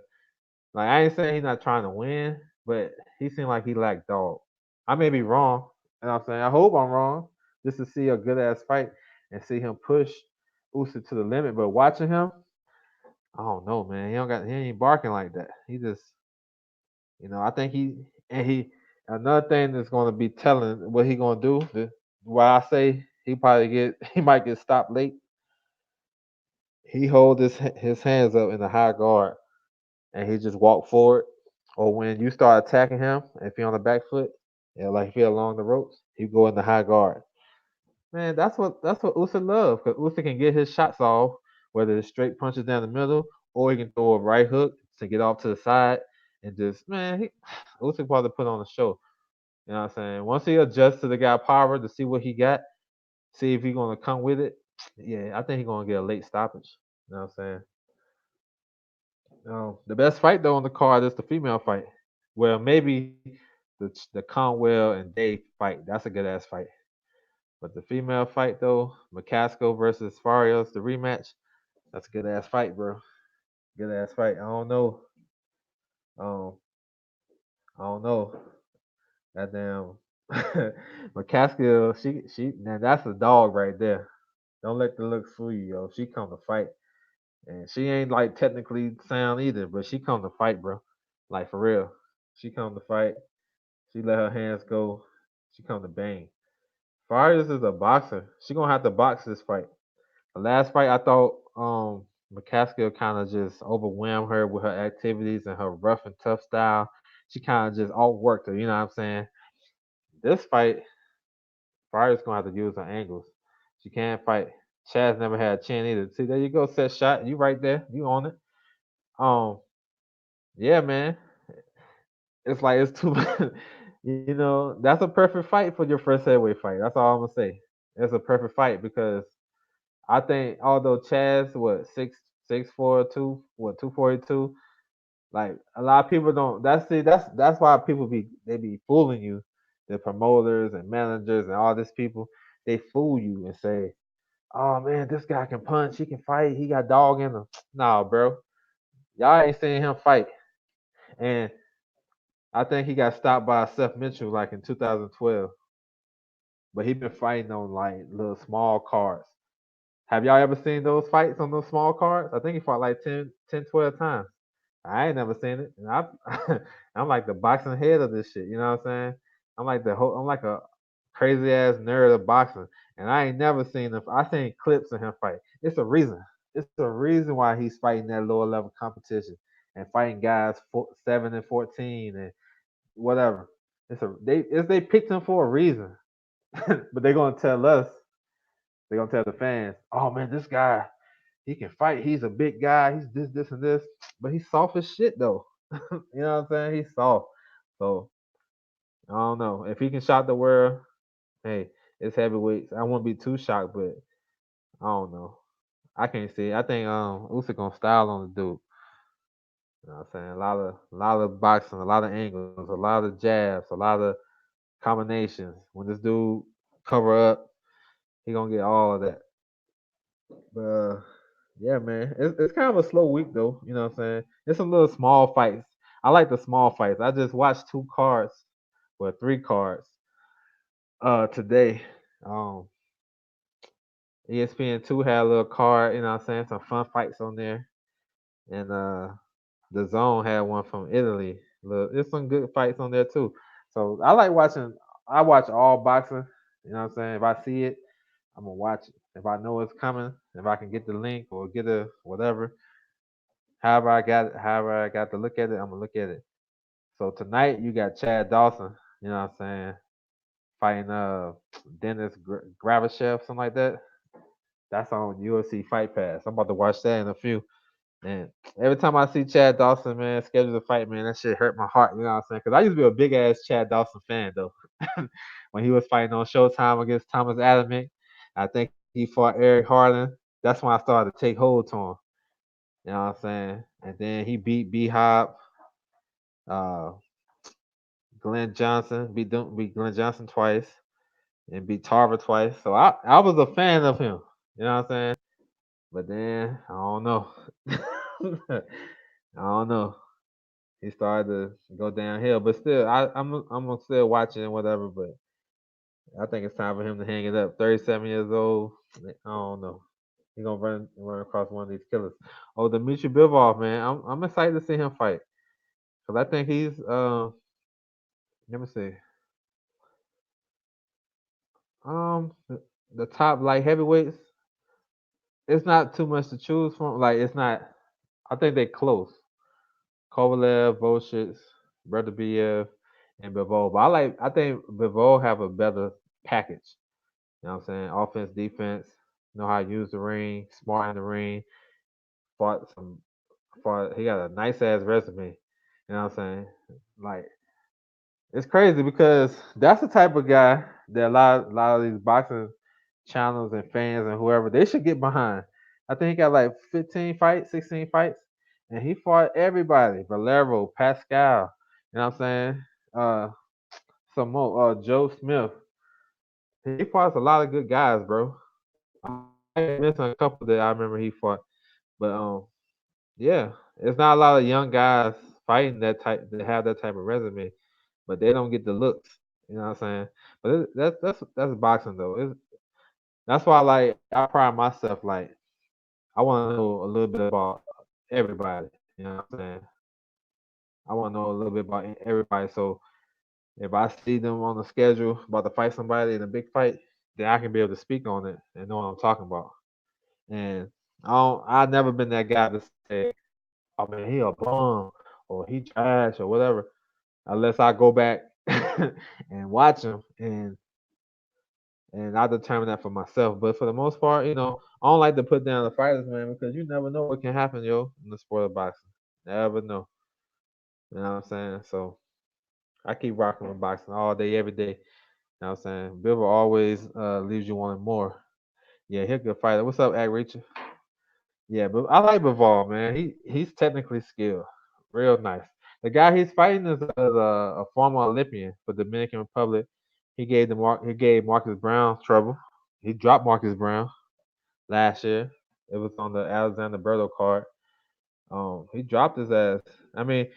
like I ain't saying he's not trying to win, but he seemed like he lacked dog. I may be wrong, and I'm saying I hope I'm wrong, just to see a good ass fight and see him push Usyk to the limit. But watching him, I don't know, man. He ain't barking like that. He just I think he another thing that's gonna be telling what he gonna do. Why I say he might get stopped late. He hold his hands up in the high guard and he just walk forward. Or when you start attacking him, if he on the back foot, like if he along the ropes, he go in the high guard. Man, that's what Usyk love because Usyk can get his shots off, whether it's straight punches down the middle or he can throw a right hook to get off to the side and just Usyk probably put on a show. You know what I'm saying? Once he adjusts to the guy power to see what he got, see if he gonna come with it. Yeah, I think he's gonna get a late stoppage. You know what I'm saying? The best fight though on the card is the female fight. Well, maybe the Conwell and Dave fight. That's a good ass fight. But the female fight though, McCaskill versus Farias, the rematch. That's a good ass fight, bro. Good ass fight. I don't know. Um, I don't know. That damn McCaskill. She now that's a dog right there. Don't let the looks fool you, yo. She come to fight, and she ain't like technically sound either, but she come to fight, bro. Like for real. She come to fight. She let her hands go. She come to bang. Farias is a boxer. She gonna have to box this fight. The last fight, I thought McCaskill kind of just overwhelmed her with her activities and her rough and tough style. She kind of just outworked her. You know what I'm saying? This fight, Farias gonna have to use her angles. She can't fight. Chaz never had a chin either. See, there you go, set shot. You right there. You on it. Um, yeah, man. It's like it's too. That's a perfect fight for your first heavyweight fight. That's all I'm gonna say. It's a perfect fight because I think although Chaz 6'4", 242. Like a lot of people don't. That's why people be fooling you. The promoters and managers and all these people, they fool you and say, "Oh man, this guy can punch. He can fight. He got dog in him." Nah, bro, y'all ain't seen him fight. And I think he got stopped by Seth Mitchell like in 2012. But he been fighting on like little small cards. Have y'all ever seen those fights on those small cards? I think he fought like 12 times. I ain't never seen it. And I'm like the boxing head of this shit. You know what I'm saying? I'm like a crazy ass nerd of boxing, and I ain't never seen him. I seen clips of him fight. It's a reason. It's a reason why he's fighting that lower level competition and fighting guys 7 and 14 and whatever. They picked him for a reason, but they're gonna tell us. They're gonna tell the fans, "Oh man, this guy he can fight. He's a big guy. He's this, and this, but he's soft as shit though." You know what I'm saying? He's soft. So I don't know if he can shock the world. Hey, it's heavyweights. I won't be too shocked, but I don't know. I can't see it. I think Usyk gonna style on the dude. You know what I'm saying? A lot of boxing, a lot of angles, a lot of jabs, a lot of combinations. When this dude cover up, he gonna get all of that. But yeah, man, it's kind of a slow week though. You know what I'm saying? It's some little small fights. I like the small fights. I just watched 2 cards, well, 3 cards, today. Um, ESPN 2 had a little card. You know what I'm saying? Some fun fights on there, and the Zone had one from Italy. Look, there's some good fights on there too. So I like watching. I watch all boxing. You know what I'm saying? If I see it, I'm gonna watch it. If I know it's coming, if I can get the link or get a whatever, however I got to look at it, I'm gonna look at it. So tonight you got Chad Dawson, you know what I'm saying, fighting Dennis Gravashev, something like that. That's on UFC Fight Pass. I'm about to watch that in a few. And every time I see Chad Dawson, man, schedule to fight, man, that shit hurt my heart. You know what I'm saying? Because I used to be a big ass Chad Dawson fan though. When he was fighting on Showtime against Thomas Adamick, I think he fought Eric Harlan. That's when I started to take hold to him. You know what I'm saying? And then he beat B Hop, uh, Glenn Johnson, beat Glenn Johnson twice, and beat Tarver twice. So I was a fan of him. You know what I'm saying? But then I don't know. I don't know. He started to go downhill, but still, I'm gonna still watching and whatever. But I think it's time for him to hang it up. 37 years old. I don't know. He gonna run across one of these killers. Oh, Dmitry Bivol, man. I'm excited to see him fight because I think he's let me see. The top light heavyweights, it's not too much to choose from. Like it's not. I think they close. Kovalev, Volchitz, Biev, and Bivol. But I think Bivol have a better package. You know what I'm saying? Offense, defense, know how to use the ring, smart in the ring. Fought some. He got a nice ass resume. You know what I'm saying? Like it's crazy because that's the type of guy that a lot of these boxing channels and fans and whoever they should get behind. I think he got like 15 fights, 16 fights, and he fought everybody. Valero, Pascal, you know what I'm saying? Some more, Joe Smith. He fought a lot of good guys, bro. I missing a couple that I remember he fought, but yeah, it's not a lot of young guys fighting that have that type of resume, but they don't get the looks. You know what I'm saying? But that's boxing though. That's why I pride myself I want to know a little bit about everybody. You know what I'm saying? I want to know a little bit about everybody. So if I see them on the schedule about to fight somebody in a big fight, then I can be able to speak on it and know what I'm talking about. And I've never been that guy to say, "Oh man, he a bum or he trash or whatever," unless I go back and watch him and I determine that for myself. But for the most part, I don't like to put down the fighters, man, because you never know what can happen, yo, in the sport of boxing. Never know. You know what I'm saying? So I keep rocking with boxing all day, every day. You know what I'm saying? Bill always leaves you wanting more. Yeah, he's a good fighter. What's up, Ag Reacher? Yeah, but I like Bivol, man. He's technically skilled, real nice. The guy he's fighting is a former Olympian for Dominican Republic. He gave Marcus Brown trouble. He dropped Marcus Brown last year. It was on the Alexander Berto card. He dropped his ass. I mean,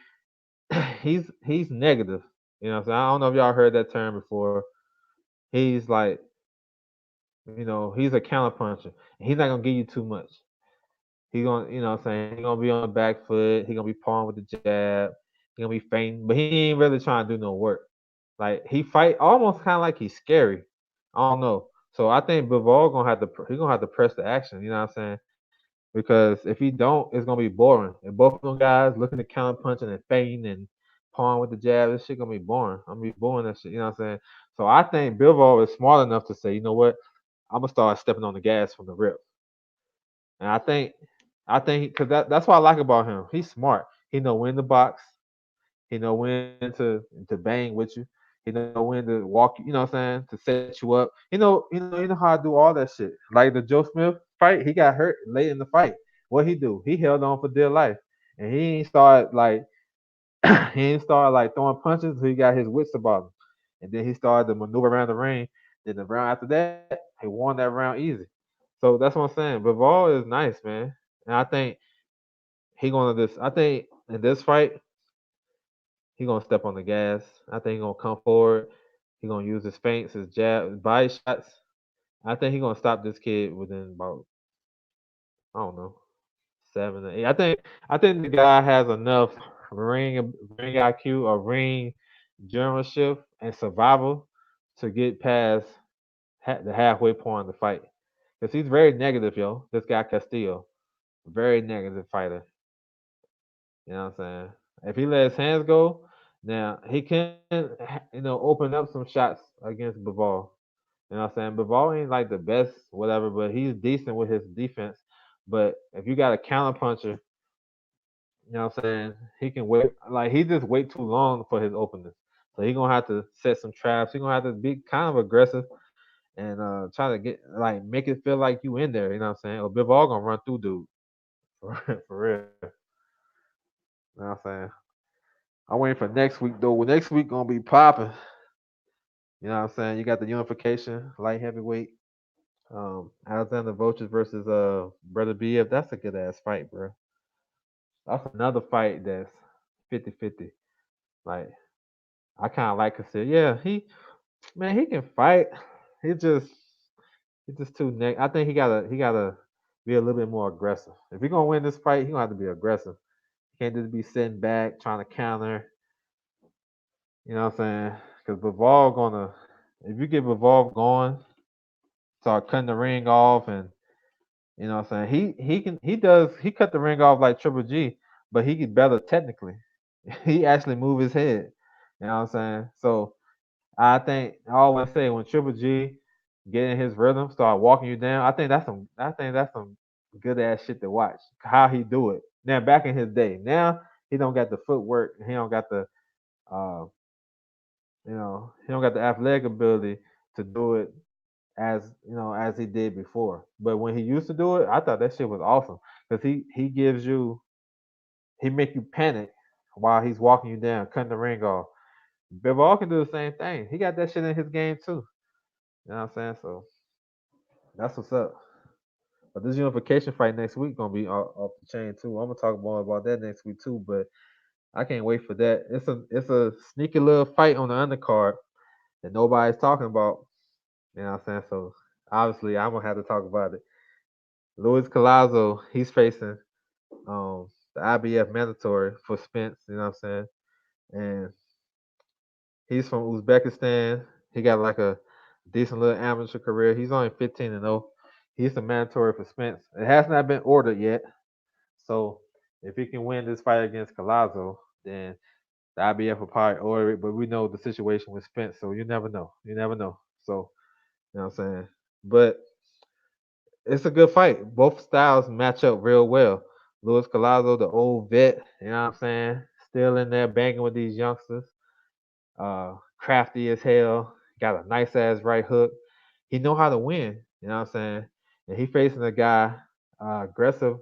he's negative. You know what I'm saying? I don't know if y'all heard that term before. He's like, he's a counterpuncher. He's not gonna give you too much. He gonna, what I'm saying, he gonna be on the back foot. He gonna be pawing with the jab. He gonna be feinting, but he ain't really trying to do no work. Like he fight almost kind of like he's scary. I don't know. So I think Bivol gonna have to press the action. You know what I'm saying? Because if he don't, it's gonna be boring. And both of them guys looking to counter punching and feinting and pawing with the jab, this shit gonna be boring. I'm gonna be boring that shit. You know what I'm saying? So I think Bivol is smart enough to say, you know what? I'm gonna start stepping on the gas from the rip. And I think because that's what I like about him. He's smart. He know when to box. He know when to bang with you. He know when to walk. You know what I'm saying, to set you up. He know how to do all that shit. Like the Joe Smith fight, he got hurt late in the fight. What he do? He held on for dear life, and he ain't started like he ain't started like throwing punches until he got his wits about him, and then he started to maneuver around the ring. Then the round after that, he won that round easy. So that's what I'm saying. Bivol is nice, man, and I think he gonna this. I think in this fight, he gonna step on the gas. I think he gonna come forward. He gonna use his feints, his jab, his body shots. I think he gonna stop this kid within about, I don't know, 7 or 8. I think the guy has enough ring IQ or ring generalship and survival to get past the halfway point of the fight. Because he's very negative, yo. This guy Castillo, very negative fighter. You know what I'm saying? If he let his hands go, now he can, open up some shots against Bivol. You know what I'm saying? Bivol ain't like the best, whatever, but he's decent with his defense. But if you got a counter puncher, you know what I'm saying, he can wait. Like he just wait too long for his openings. So he gonna have to set some traps. He gonna have to be kind of aggressive and try to get like make it feel like you in there. You know what I'm saying? Or Bivol gonna run through dude for real. You know what I'm saying? I'm waiting for next week though. Next week gonna be popping. You know what I'm saying? You got the unification light heavyweight. Alexander Vultures versus Brother BF. That's a good ass fight, bro. That's another fight that's 50-50. Like I kind of like Castillo. Yeah, he can fight. He just he's just too I think he gotta be a little bit more aggressive. If he's gonna win this fight, he gonna have to be aggressive. He can't just be sitting back trying to counter. You know what I'm saying? Because Bivol gonna, if you get Bivol going, start cutting the ring off, and you know what I'm saying, he cut the ring off like Triple G, but he get better technically. He actually move his head. You know what I'm saying? So I think I always say when Triple G get in his rhythm, start walking you down. I think that's some good ass shit to watch. How he do it. Now back in his day, now he don't got the footwork. He don't got the uh, he don't got the athletic ability to do it as he did before. But when he used to do it, I thought that shit was awesome because he make you panic while he's walking you down, cutting the ring off. Bivol can do the same thing. He got that shit in his game too. You know what I'm saying? So that's what's up. But this unification fight next week gonna be off the chain too. I'm gonna talk more about that next week too. But I can't wait for that. It's a sneaky little fight on the undercard that nobody's talking about. You know what I'm saying? So obviously I'm gonna have to talk about it. Luis Collazo, he's facing the IBF mandatory for Spence. You know what I'm saying? And he's from Uzbekistan. He got like a decent little amateur career. He's only 15-0. He's the mandatory for Spence. It has not been ordered yet. So if he can win this fight against Collazo, then the IBF will probably order it. But we know the situation with Spence, so you never know. You never know. So you know what I'm saying? But it's a good fight. Both styles match up real well. Luis Collazo, the old vet, you know what I'm saying? Still in there banging with these youngsters. Crafty as hell. Got a nice ass right hook. He know how to win. You know what I'm saying? And he facing a guy aggressive.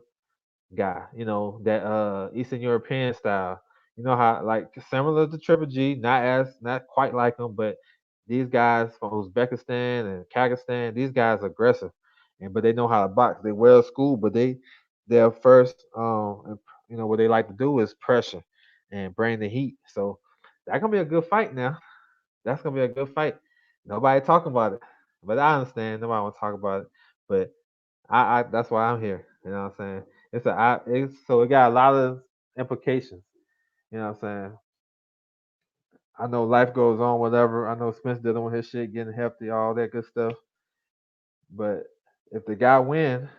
guy. That Eastern European style. You know how like similar to Triple G, not quite like him, but these guys from Uzbekistan and Kyrgyzstan, these guys are aggressive, and but they know how to box. They well schooled, but their first what they like to do is pressure and bring the heat. So that gonna be a good fight now. That's gonna be a good fight. Nobody talking about it, but I understand nobody want to talk about it. But I that's why I'm here. You know what I'm saying? So it got a lot of implications. You know what I'm saying? I know life goes on, whatever. I know Spence dealing with his shit, getting healthy, all that good stuff. But if the guy win,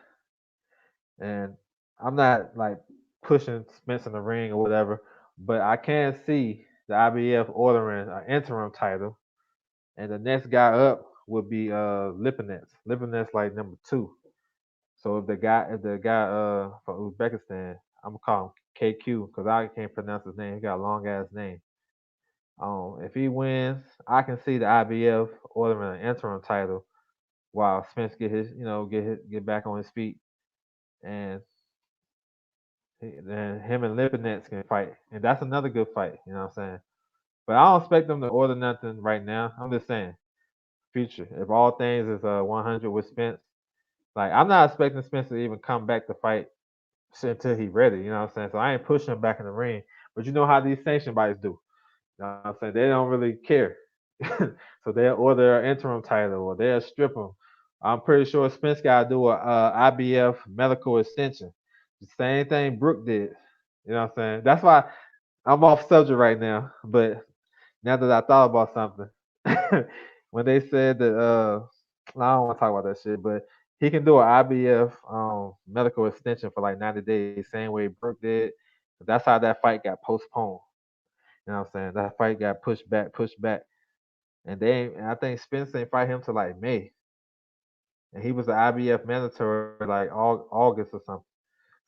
and I'm not like pushing Spence in the ring or whatever, but I can see the IBF ordering an interim title, and the next guy up would be Lipinets. Lipinets like number two. So if the guy from Uzbekistan, I'm gonna call him KQ because I can't pronounce his name. He got a long ass name. If he wins, I can see the IBF ordering an interim title while Spence get back on his feet, and then him and Lipinets can fight, and that's another good fight. You know what I'm saying? But I don't expect them to order nothing right now. I'm just saying future. If all things is 100 with Spence, like I'm not expecting Spence to even come back to fight shit until he ready. You know what I'm saying? So I ain't pushing him back in the ring. But you know how these sanction bodies do. You know what I'm saying? They don't really care. So they'll order an interim title or they'll strip him. I'm pretty sure Spence got to do a IBF medical extension. The same thing Brooke did. You know what I'm saying? That's why I'm off subject right now. But now that I thought about something, when they said that, I don't want to talk about that shit, but he can do an IBF medical extension for like 90 days, same way Brooke did. That's how that fight got postponed. You know what I'm saying? That fight got pushed back. And I think Spence ain't fight him till like May. And he was the IBF mandatory like August or something.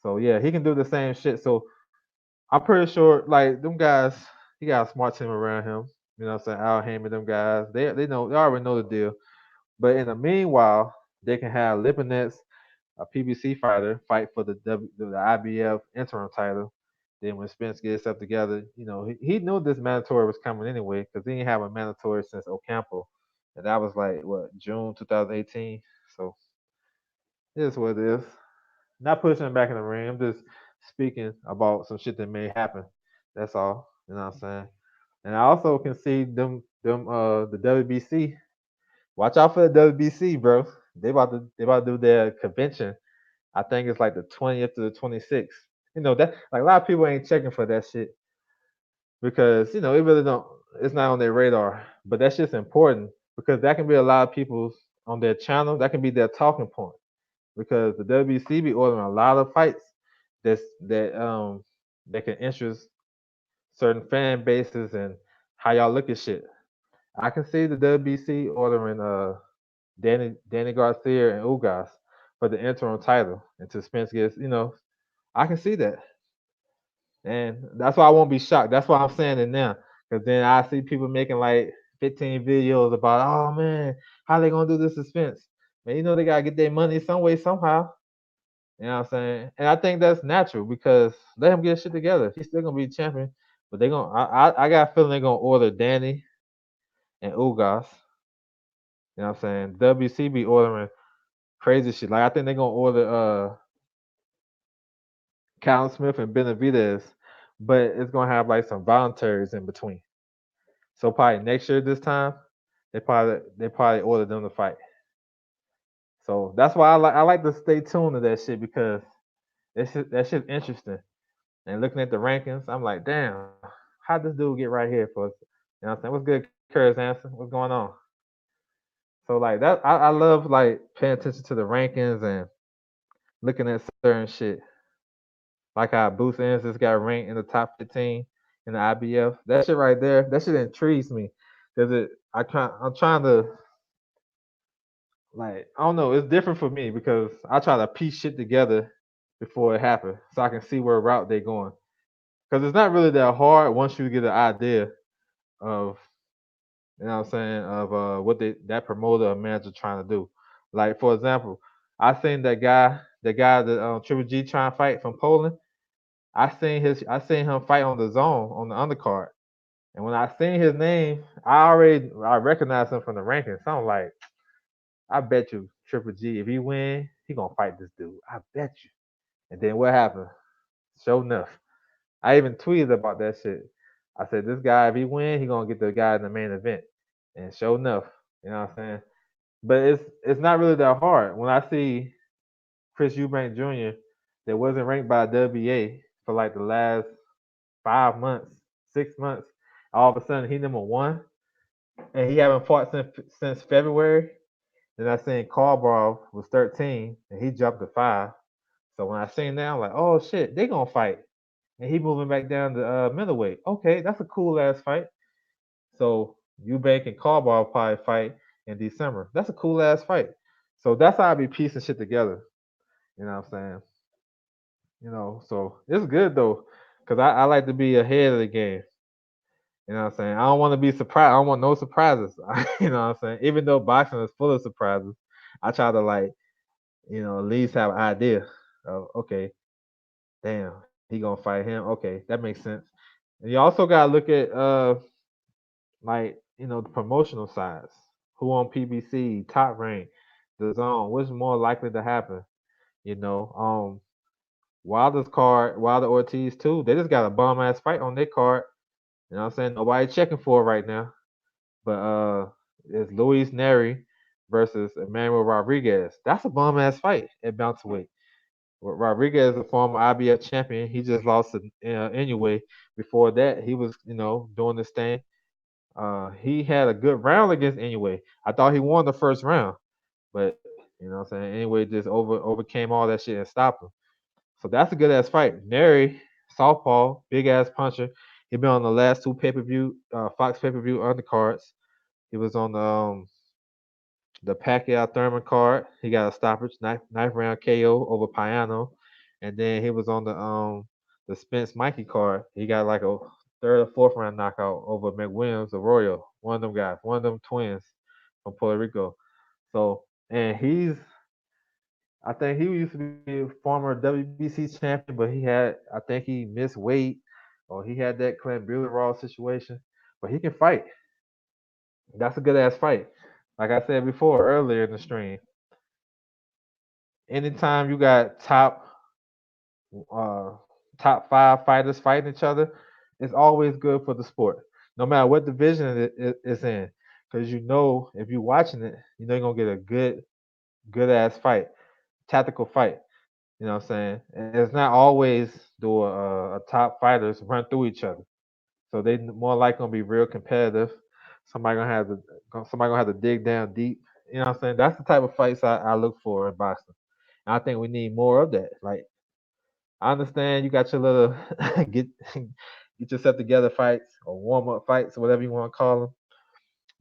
So yeah, he can do the same shit. So I'm pretty sure like them guys, he got a smart team around him. You know what I'm saying? Al Heyman, them guys, they already know the deal. But in the meanwhile, they can have Lipinets, a PBC fighter, fight for the IBF interim title. Then when Spence gets up together, he knew this mandatory was coming anyway because he didn't have a mandatory since Ocampo, and that was like what June 2018. So it is what it is. Not pushing him back in the ring. I'm just speaking about some shit that may happen. That's all. You know what I'm saying? And I also can see the WBC. Watch out for the WBC, bro. They about to do their convention. I think it's like the 20th to the 26th. That like a lot of people ain't checking for that shit because it really don't. It's not on their radar, but that shit's important because that can be a lot of people's on their channel. That can be their talking point because the WBC be ordering a lot of fights that can interest certain fan bases and how y'all look at shit. I can see the WBC ordering Danny Garcia and Ugas for the interim title until Spence gets, I can see that. And that's why I won't be shocked. That's why I'm saying it now. Because then I see people making like 15 videos about, oh man, how they gonna do this suspense? Man, they gotta get their money some way, somehow. You know what I'm saying? And I think that's natural because let him get shit together. He's still gonna be champion. But they gonna I got a feeling they're gonna order Danny and Ugas. You know what I'm saying? WC ordering crazy shit. Like I think they're gonna order Callum Smith and Benavidez, but it's gonna have like some voluntaries in between. So probably next year this time, they probably order them to fight. So that's why I like to stay tuned to that shit because that shit's interesting. And looking at the rankings, I'm like, damn, how this dude get right here for us? You know what I'm saying? What's good, Curtis Hanson? What's going on? So like that, I love like paying attention to the rankings and looking at certain shit. Like how Boost Ennis got ranked in the top 15 in the IBF. That shit right there, that shit intrigues me because I'm trying to like I don't know, it's different for me because I try to piece shit together before it happens so I can see where route they're going. Because it's not really that hard once you get an idea of what I'm saying of what that promoter or manager trying to do. Like for example, I seen that guy. the guy that Triple G trying to fight from Poland. I seen him fight on the zone on the undercard. And when I seen his name, I recognized him from the rankings. So I'm like, I bet you Triple G, if he win, he gonna fight this dude. I bet you. And then what happened? Sure enough. I even tweeted about that shit. I said, this guy, if he win, he gonna get the guy in the main event. And sure enough, you know what I'm saying? But it's not really that hard. When I see Chris Eubank Jr. that wasn't ranked by WBA for like the last 5 months, 6 months, all of a sudden he number 1, and he haven't fought since February. Then I seen Carball was 13 and he jumped to 5. So when I seen that, I'm like, oh shit, they gonna fight. And he moving back down to middleweight. Okay, that's a cool ass fight. So Eubank and Carball probably fight in December. That's a cool ass fight. So that's how I be piecing shit together. You know what I'm saying? So it's good though, cause I like to be ahead of the game. You know what I'm saying? I don't want to be surprised. I don't want no surprises. You know what I'm saying? Even though boxing is full of surprises, I try to like, at least have an idea of okay, damn, he gonna fight him. Okay, that makes sense. And you also gotta look at like, the promotional sides. Who on PBC, top rank, the zone, what's more likely to happen? You know, Wilder's card, Wilder Ortiz too. They just got a bum ass fight on their card. You know what I'm saying? Nobody checking for it right now. But it's Luis Neri versus Emmanuel Rodriguez. That's a bum ass fight at bantamweight. Rodriguez is a former IBF champion. He just lost to anyway. Before that, he was doing this thing. He had a good round against Anyway. I thought he won the first round, but what I'm saying, Anyway just overcame all that shit and stopped him. So that's a good ass fight. Neri, southpaw, big ass puncher. He been on the last two pay-per-view Fox pay-per-view undercards. He was on the Pacquiao Thurman card. He got a stoppage, knife round KO over Payano, and then he was on the Spence Mikey card. He got like a third or fourth round knockout over McWilliams Arroyo, one of them guys, one of them twins from Puerto Rico. So, and I think he used to be a former WBC champion, but I think he missed weight, or he had that Clenbuterol situation. But he can fight. That's a good ass fight. Like I said before earlier in the stream, anytime you got uh, top 5 fighters fighting each other, it's always good for the sport, no matter what division it's in. Because if you're watching it, you're gonna get a good ass fight, tactical fight. You know what I'm saying? And it's not always do a top fighters run through each other. So they more likely gonna be real competitive. Somebody gonna have to dig down deep. You know what I'm saying? That's the type of fights I look for in boxing. And I think we need more of that. Like I understand you got your little get yourself together fights or warm up fights or whatever you want to call them.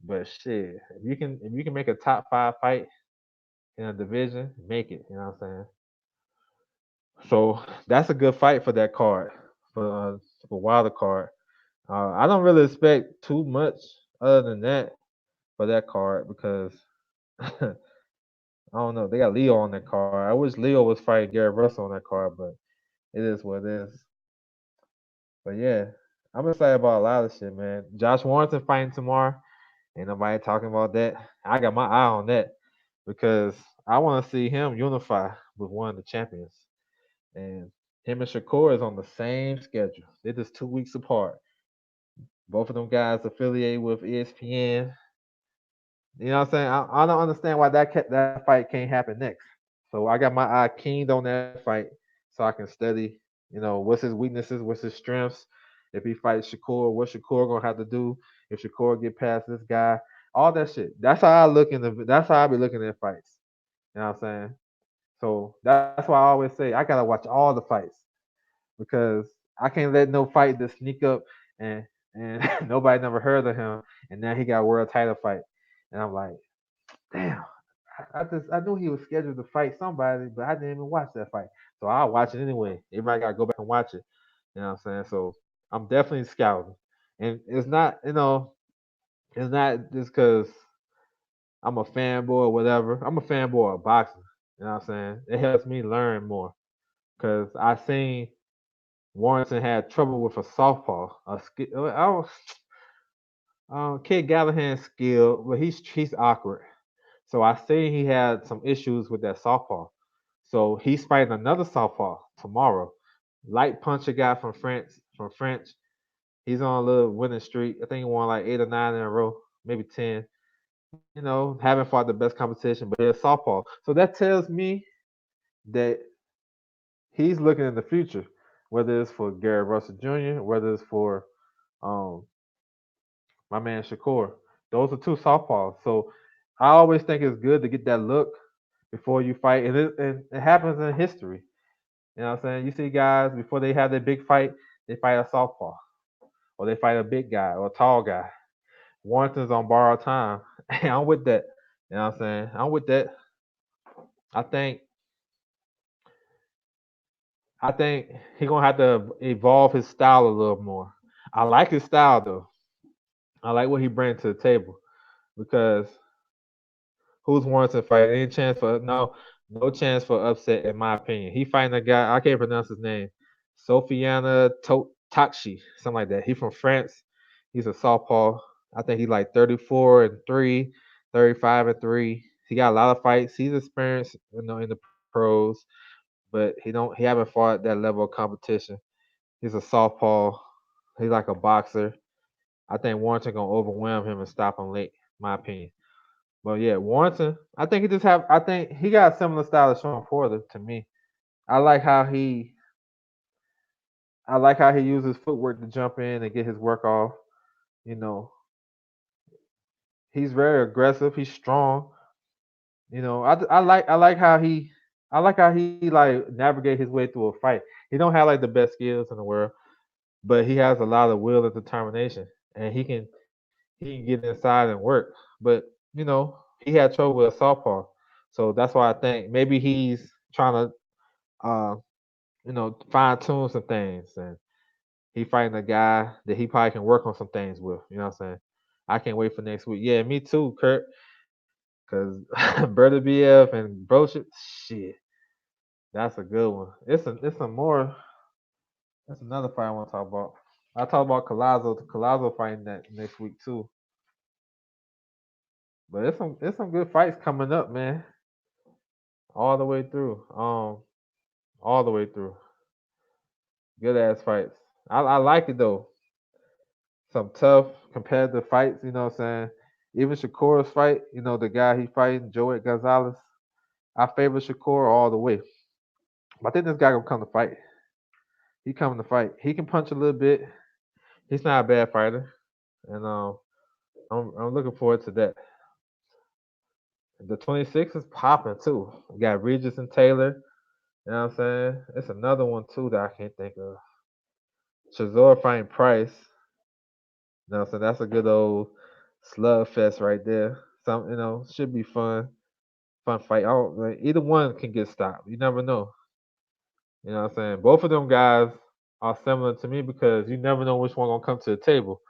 But shit, if you can make a top 5 fight in a division, make it. You know what I'm saying? So that's a good fight for that card for Wilder card. I don't really expect too much other than that for that card because I don't know. They got Leo on that card. I wish Leo was fighting Gary Russell on that card, but it is what it is. But yeah, I'm excited about a lot of shit, man. Josh Warrington fighting tomorrow. Ain't nobody talking about that. I got my eye on that because I want to see him unify with one of the champions. And him and Shakur is on the same schedule. They're just 2 weeks apart. Both of them guys affiliated with ESPN. You know what I'm saying? I don't understand why that fight can't happen next. So I got my eye keened on that fight so I can study, what's his weaknesses, what's his strengths. If he fights Shakur, what Shakur gonna have to do if Shakur get past this guy, all that shit. That's how I be looking at fights. You know what I'm saying? So that's why I always say I gotta watch all the fights because I can't let no fight just sneak up and nobody never heard of him and now he got a world title fight. And I'm like, damn, I knew he was scheduled to fight somebody, but I didn't even watch that fight. So I'll watch it anyway. Everybody gotta go back and watch it. You know what I'm saying? So I'm definitely scouting. And it's not just because I'm a fanboy or whatever. I'm a fanboy of boxing. You know what I'm saying? It helps me learn more because I seen Warrington had trouble with a softball. I was Kid Gallahan's skilled, but he's awkward. So I seen he had some issues with that softball. So he's fighting another softball tomorrow. Light puncher guy from France. From French, he's on a little winning streak. I think he won like 8 or 9 in a row, maybe 10. Haven't fought the best competition, but it's softball. So that tells me that he's looking in the future, whether it's for Gary Russell Jr., whether it's for um, my man Shakur. Those are two softballs. So I always think it's good to get that look before you fight, and it happens in history. You know what I'm saying? You see guys before they have their big fight, they fight a softball, or they fight a big guy or a tall guy. Warrington's on borrowed time. I'm with that. You know what I'm saying? I'm with that. I think I think he gonna have to evolve his style a little more. I like his style though. I like what he brings to the table because who's Warrington fight? Any chance for no chance for upset in my opinion. He fighting a guy I can't pronounce his name, Sofiana Takshi, something like that. He from France. He's a southpaw. I think he like 34-3, 35-3. He got a lot of fights. He's experienced, in the pros, but he haven't fought that level of competition. He's a southpaw. He's like a boxer. I think Warrington gonna overwhelm him and stop him late. My opinion. But yeah, Warrington. I think he just have. I think he got a similar style to Sean Porter to me. I like how he. I like how he uses footwork to jump in and get his work off. You know, he's very aggressive. He's strong. I like how he like navigate his way through a fight. He don't have like the best skills in the world, but he has a lot of will and determination, and he can get inside and work. But he had trouble with a southpaw, so that's why I think maybe he's trying to fine tune some things, and he fighting a guy that he probably can work on some things with. You know what I'm saying? I can't wait for next week. Yeah, me too, Kurt. Cause Brother BF and Broach, shit, that's a good one. It's a more. That's another fight I want to talk about. I talk about Collazo fighting that next week too. But it's some good fights coming up, man. All the way through. All the way through. Good ass fights. I like it though. Some tough competitive fights. You know what I'm saying? Even Shakur's fight. The guy he fighting, Joey Gonzalez. I favor Shakur all the way. But I think this guy gonna come to fight. He coming to fight. He can punch a little bit. He's not a bad fighter, and I'm looking forward to that. The 26 is popping too. We got Regis and Taylor. You know what I'm saying? It's another one too that I can't think of. Shazor fighting Price. You know what I'm saying? That's a good old slugfest right there. Should be fun. Fun fight. Either one can get stopped. You never know. You know what I'm saying? Both of them guys are similar to me because you never know which one gonna come to the table.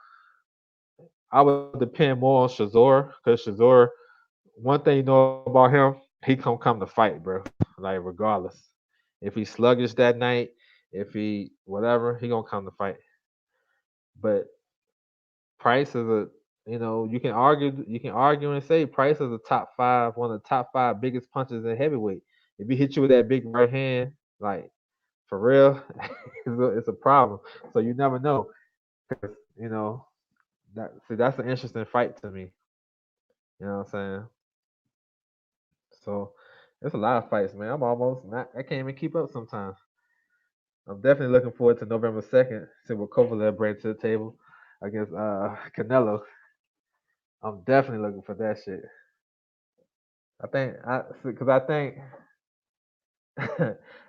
I would depend more on Shazor because Shazor, one thing you know about him, he come to fight, bro. Like regardless, if he's sluggish that night, if he whatever, he gonna come to fight. But Price is you can argue and say Price is a top five, one of the top five biggest punches in heavyweight. If he hit you with that big right hand, like for real, it's a problem. So you never know, because that's an interesting fight to me. You know what I'm saying? So there's a lot of fights, man. I'm almost not. I can't even keep up sometimes. I'm definitely looking forward to November 2nd. See what Kovalev brings to the table against Canelo. I'm definitely looking for that shit. Because I think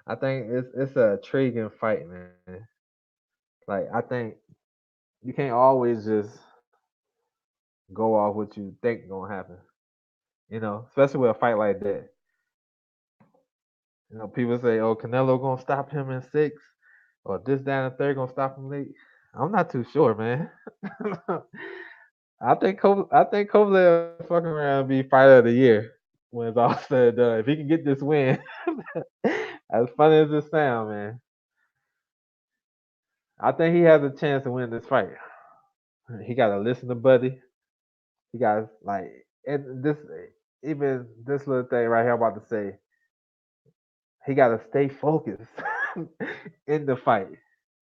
I think it's a intriguing fight, man. Like I think you can't always just go off what you think gonna happen. Especially with a fight like that. People say, "Oh, Canelo gonna stop him in 6, or this, that, and the third gonna stop him late." I'm not too sure, man. I think Kovalev fucking around be fighter of the year. when it's all said and done. If he can get this win, as funny as it sounds, man, I think he has a chance to win this fight. He got to listen to Buddy. He got like and this even this little thing right here I'm about to say. He got to stay focused in the fight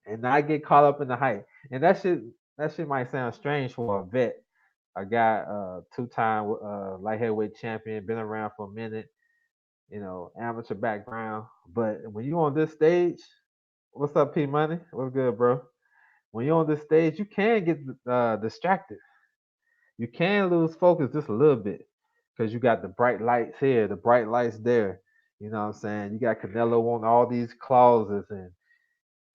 and not get caught up in the hype. And that shit might sound strange for a vet, a guy, two-time light heavyweight champion, been around for a minute, amateur background. But when you on this stage, what's up, P Money? What's good, bro? When you're on this stage, you can get distracted. You can lose focus just a little bit because you got the bright lights here, the bright lights there. You know what I'm saying? You got Canelo on all these clauses, and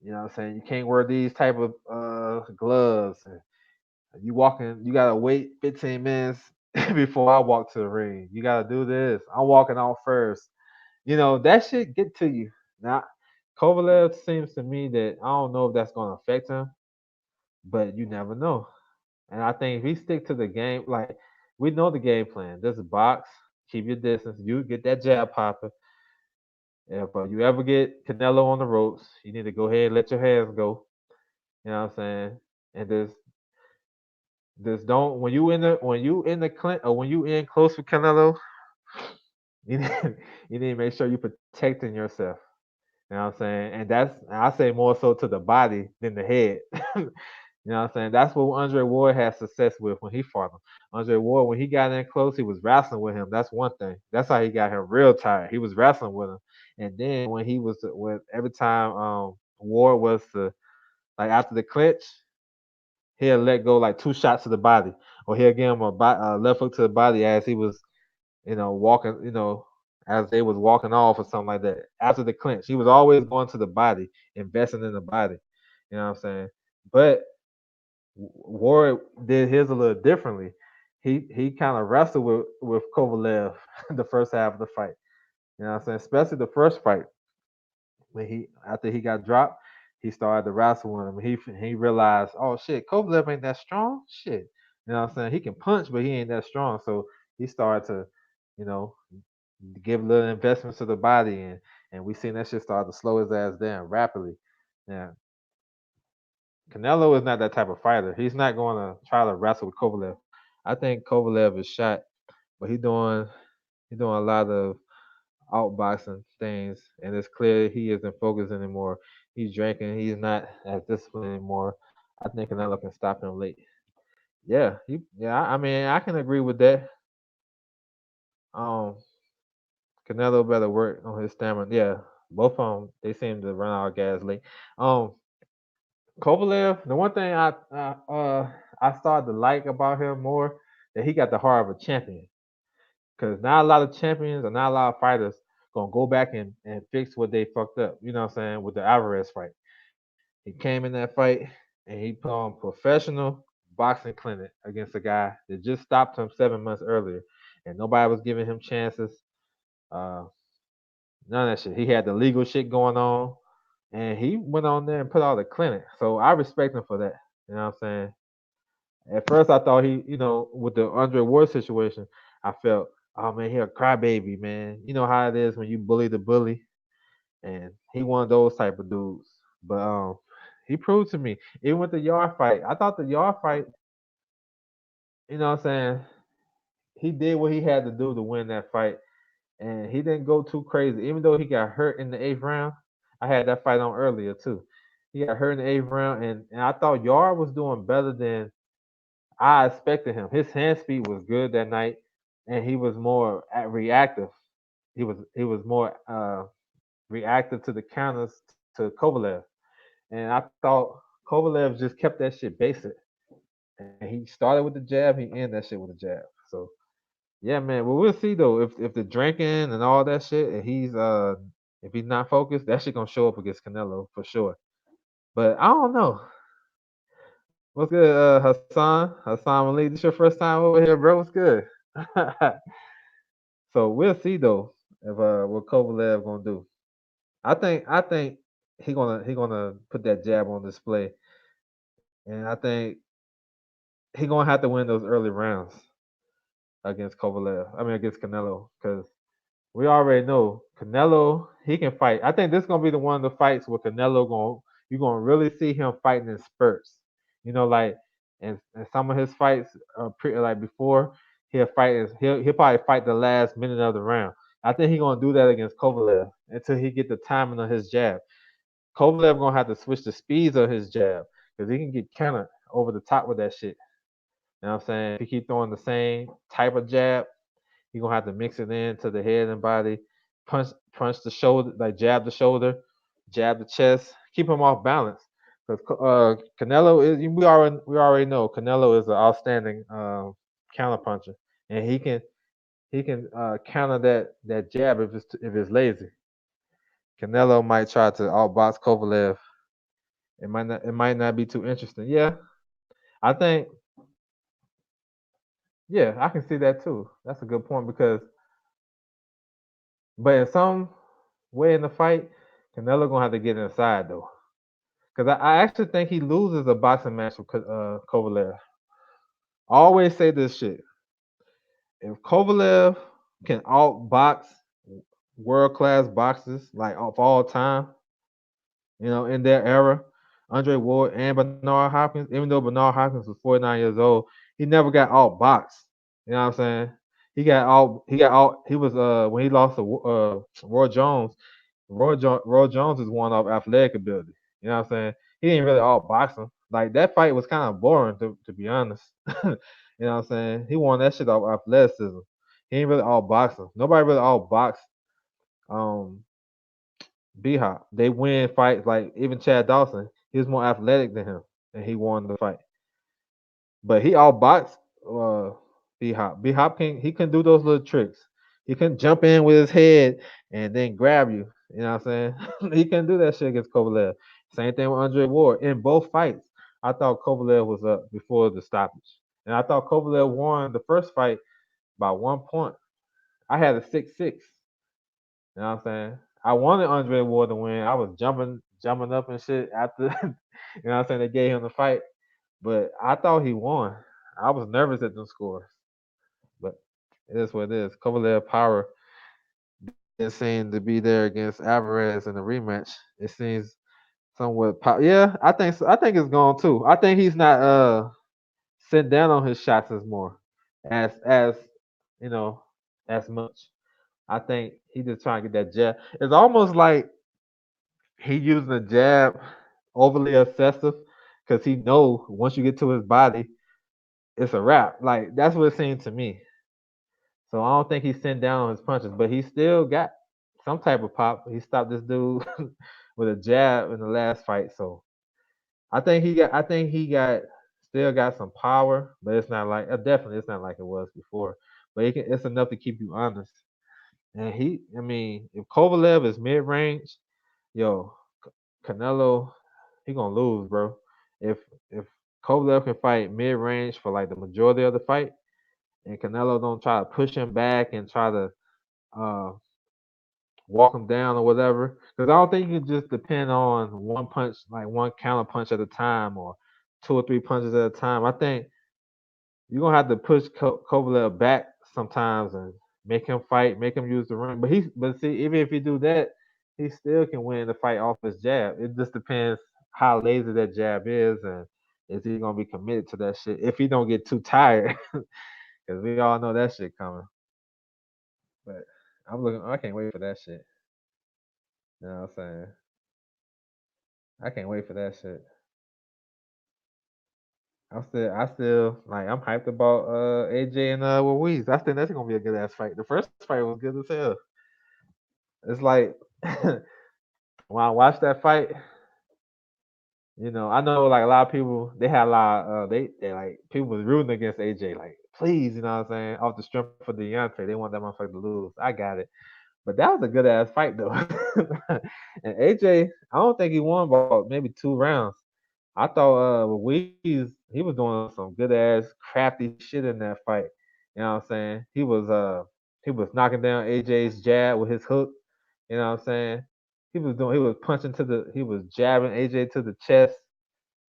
you know what I'm saying? You can't wear these type of gloves. And you walking, you gotta wait 15 minutes before I walk to the ring. You gotta do this. I'm walking out first. That shit get to you. Now, Kovalev seems to me that I don't know if that's gonna affect him, but you never know. And I think if he stick to the game, like we know the game plan. There's a box, keep your distance. You get that jab popping. If you ever get Canelo on the ropes, you need to go ahead and let your hands go. You know what I'm saying? And just don't when you in the clint or when you in close with Canelo, you need, you need to make sure you're protecting yourself. You know what I'm saying? And I say more so to the body than the head. You know what I'm saying? That's what Andre Ward had success with when he fought him. Andre Ward, when he got in close, he was wrestling with him. That's one thing. That's how he got him real tired. He was wrestling with him. And then when he was with every time Ward was to like after the clinch, he'll let go like two shots to the body, or he'll give him a left hook to the body as he was, walking, as they was walking off or something like that. After the clinch, he was always going to the body, investing in the body. You know what I'm saying? But Ward did his a little differently. He kind of wrestled with Kovalev the first half of the fight. You know what I'm saying? Especially the first fight when he after he got dropped, he started to wrestle with him. He realized, oh shit, Kovalev ain't that strong. Shit, you know what I'm saying? He can punch, but he ain't that strong. So he started to, you know, give little investments to the body, and we seen that shit start to slow his ass down rapidly. Yeah, Canelo is not that type of fighter. He's not going to try to wrestle with Kovalev. I think Kovalev is shot, but he doing a lot of outboxing things, and it's clear he isn't focused anymore. He's drinking. He's not as disciplined anymore. I think Canelo can stop him late. Yeah. I mean, I can agree with that. Um, Canelo better work on his stamina. Yeah, both of them they seem to run out of gas late. Um, Kovalev, the one thing I started to like about him more that he got the heart of a champion. Because not a lot of champions or not a lot of fighters gonna go back and fix what they fucked up. You know what I'm saying? With the Alvarez fight. He came in that fight and he put on professional boxing clinic against a guy that just stopped him 7 months earlier. And nobody was giving him chances. Uh None of that shit. He had the legal shit going on. And he went on there and put out a clinic. So I respect him for that. You know what I'm saying? At first, I thought with the Andre Ward situation, I felt, oh man, he a crybaby, man. You know how it is when you bully the bully, and he one of those type of dudes. But he proved to me, even with the yard fight, I thought the yard fight, you know what I'm saying, he did what he had to do to win that fight, and he didn't go too crazy. Even though he got hurt in the eighth round, I had that fight on earlier too. He got hurt in the eighth round, and I thought Yard was doing better than I expected him. His hand speed was good that night, and he was more reactive. He was more reactive to the counters to Kovalev, and I thought Kovalev just kept that shit basic. And he started with the jab, he ended that shit with a jab. So yeah, man. Well, we'll see though if the drinking and all that shit, and if he's not focused, that shit gonna show up against Canelo for sure. But I don't know. What's good, Hassan? Hassan Malik, this your first time over here, bro? What's good? So we'll see though if what Kovalev gonna do. I think he gonna put that jab on display, and I think he gonna have to win those early rounds. against Kovalev. I mean against Canelo, because we already know Canelo, he can fight. I think this is gonna be the one of the fights where Canelo going you're gonna really see him fighting in spurts. You know, like and some of his fights pretty like before he'll probably fight the last minute of the round. I think he's gonna do that against Kovalev until he get the timing of his jab. Kovalev gonna have to switch the speeds of his jab because he can get countered over the top with that shit. You know what I'm saying? If he keep throwing the same type of jab, he gonna have to mix it into the head and body, punch the shoulder, like jab the shoulder, jab the chest, keep him off balance. Because Canelo is we already know Canelo is an outstanding counter puncher, and he can counter that jab if it's lazy. Canelo might try to outbox Kovalev. It might not be too interesting. Yeah, I think yeah I can see that too. That's a good point because but in some way in the fight, Canelo gonna have to get inside though, because I actually think he loses a boxing match with Kovalev. I always say this shit: if Kovalev can outbox world class boxers like of all time, in their era, Andre Ward and Bernard Hopkins, even though Bernard Hopkins was 49 years old, he never got outboxed. You know what I'm saying? He was when he lost to Roy Jones. Roy Jones is one off athletic ability. You know what I'm saying? He didn't really outbox him. Like that fight was kind of boring to be honest. You know what I'm saying? He won that shit off athleticism. He ain't really outbox him. Nobody really outboxed um B Hop. They win fights like even Chad Dawson. He was more athletic than him, and he won the fight. But he outboxed B Hop. B Hop can do those little tricks. He can jump in with his head and then grab you. You know what I'm saying? He can do that shit against Kovalev. Same thing with Andre Ward. In both fights, I thought Kovalev was up before the stoppage. And I thought Kovalev won the first fight by 1 point. I had a 6-6. You know what I'm saying? I wanted Andre Ward to win. I was jumping up and shit after you know what I'm saying, they gave him the fight. But I thought he won. I was nervous at them scores. But it is what it is. Kovalev power didn't seem to be there against Alvarez in the rematch. It seems somewhat yeah, I think so. I think it's gone too. I think he's not sitting down on his shots as more as you know as much. I think he just trying to get that jab. It's almost like he using the jab overly excessive because he know once you get to his body, it's a wrap. Like that's what it seemed to me. So I don't think he's sitting down on his punches, but he still got some type of pop. He stopped this dude with a jab in the last fight. So I think he got still got some power, but it's not like definitely it's not like it was before. But it's enough to keep you honest. And I mean, if Kovalev is mid range, yo, Canelo, he gonna lose, bro. If Kovalev can fight mid range for like the majority of the fight, and Canelo don't try to push him back and try to uh, walk him down or whatever, because I don't think you can just depend on one punch, like one counter punch at a time, or two or three punches at a time. I think you're gonna have to push Kovalev back sometimes and make him fight, make him use the ring. But see, even if you do that, he still can win the fight off his jab. It just depends how lazy that jab is, and is he gonna be committed to that shit if he don't get too tired, because we all know that shit coming. But I can't wait for that shit. You know what I'm saying? I can't wait for that shit. I still like I'm hyped about AJ and Ruiz. I think that's gonna be a good ass fight. The first fight was good as hell. It's like when I watched that fight, I know like a lot of people they had a lot they like people was rooting against AJ, like please, you know what I'm saying, off the strength for Deontay. They want that motherfucker to lose. I got it. But that was a good ass fight though. And AJ, I don't think he won about maybe 2 rounds. I thought Ruiz he was doing some good ass crafty shit in that fight. You know what I'm saying? He was knocking down AJ's jab with his hook. You know what I'm saying? He was punching he was jabbing AJ to the chest.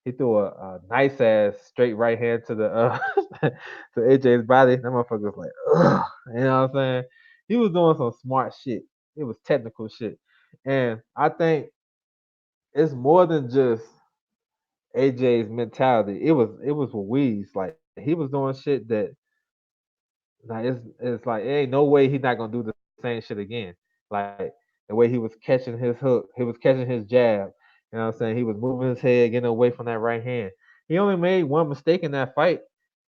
He threw a nice ass straight right hand to the to AJ's body. That motherfucker was like, ugh, you know what I'm saying? He was doing some smart shit. It was technical shit, and I think it's more than just AJ's mentality. It was Louise. Like he was doing shit that like it's like it ain't no way he's not gonna do the same shit again. Like the way he was catching his hook, he was catching his jab. You know what I'm saying? He was moving his head, getting away from that right hand. He only made one mistake in that fight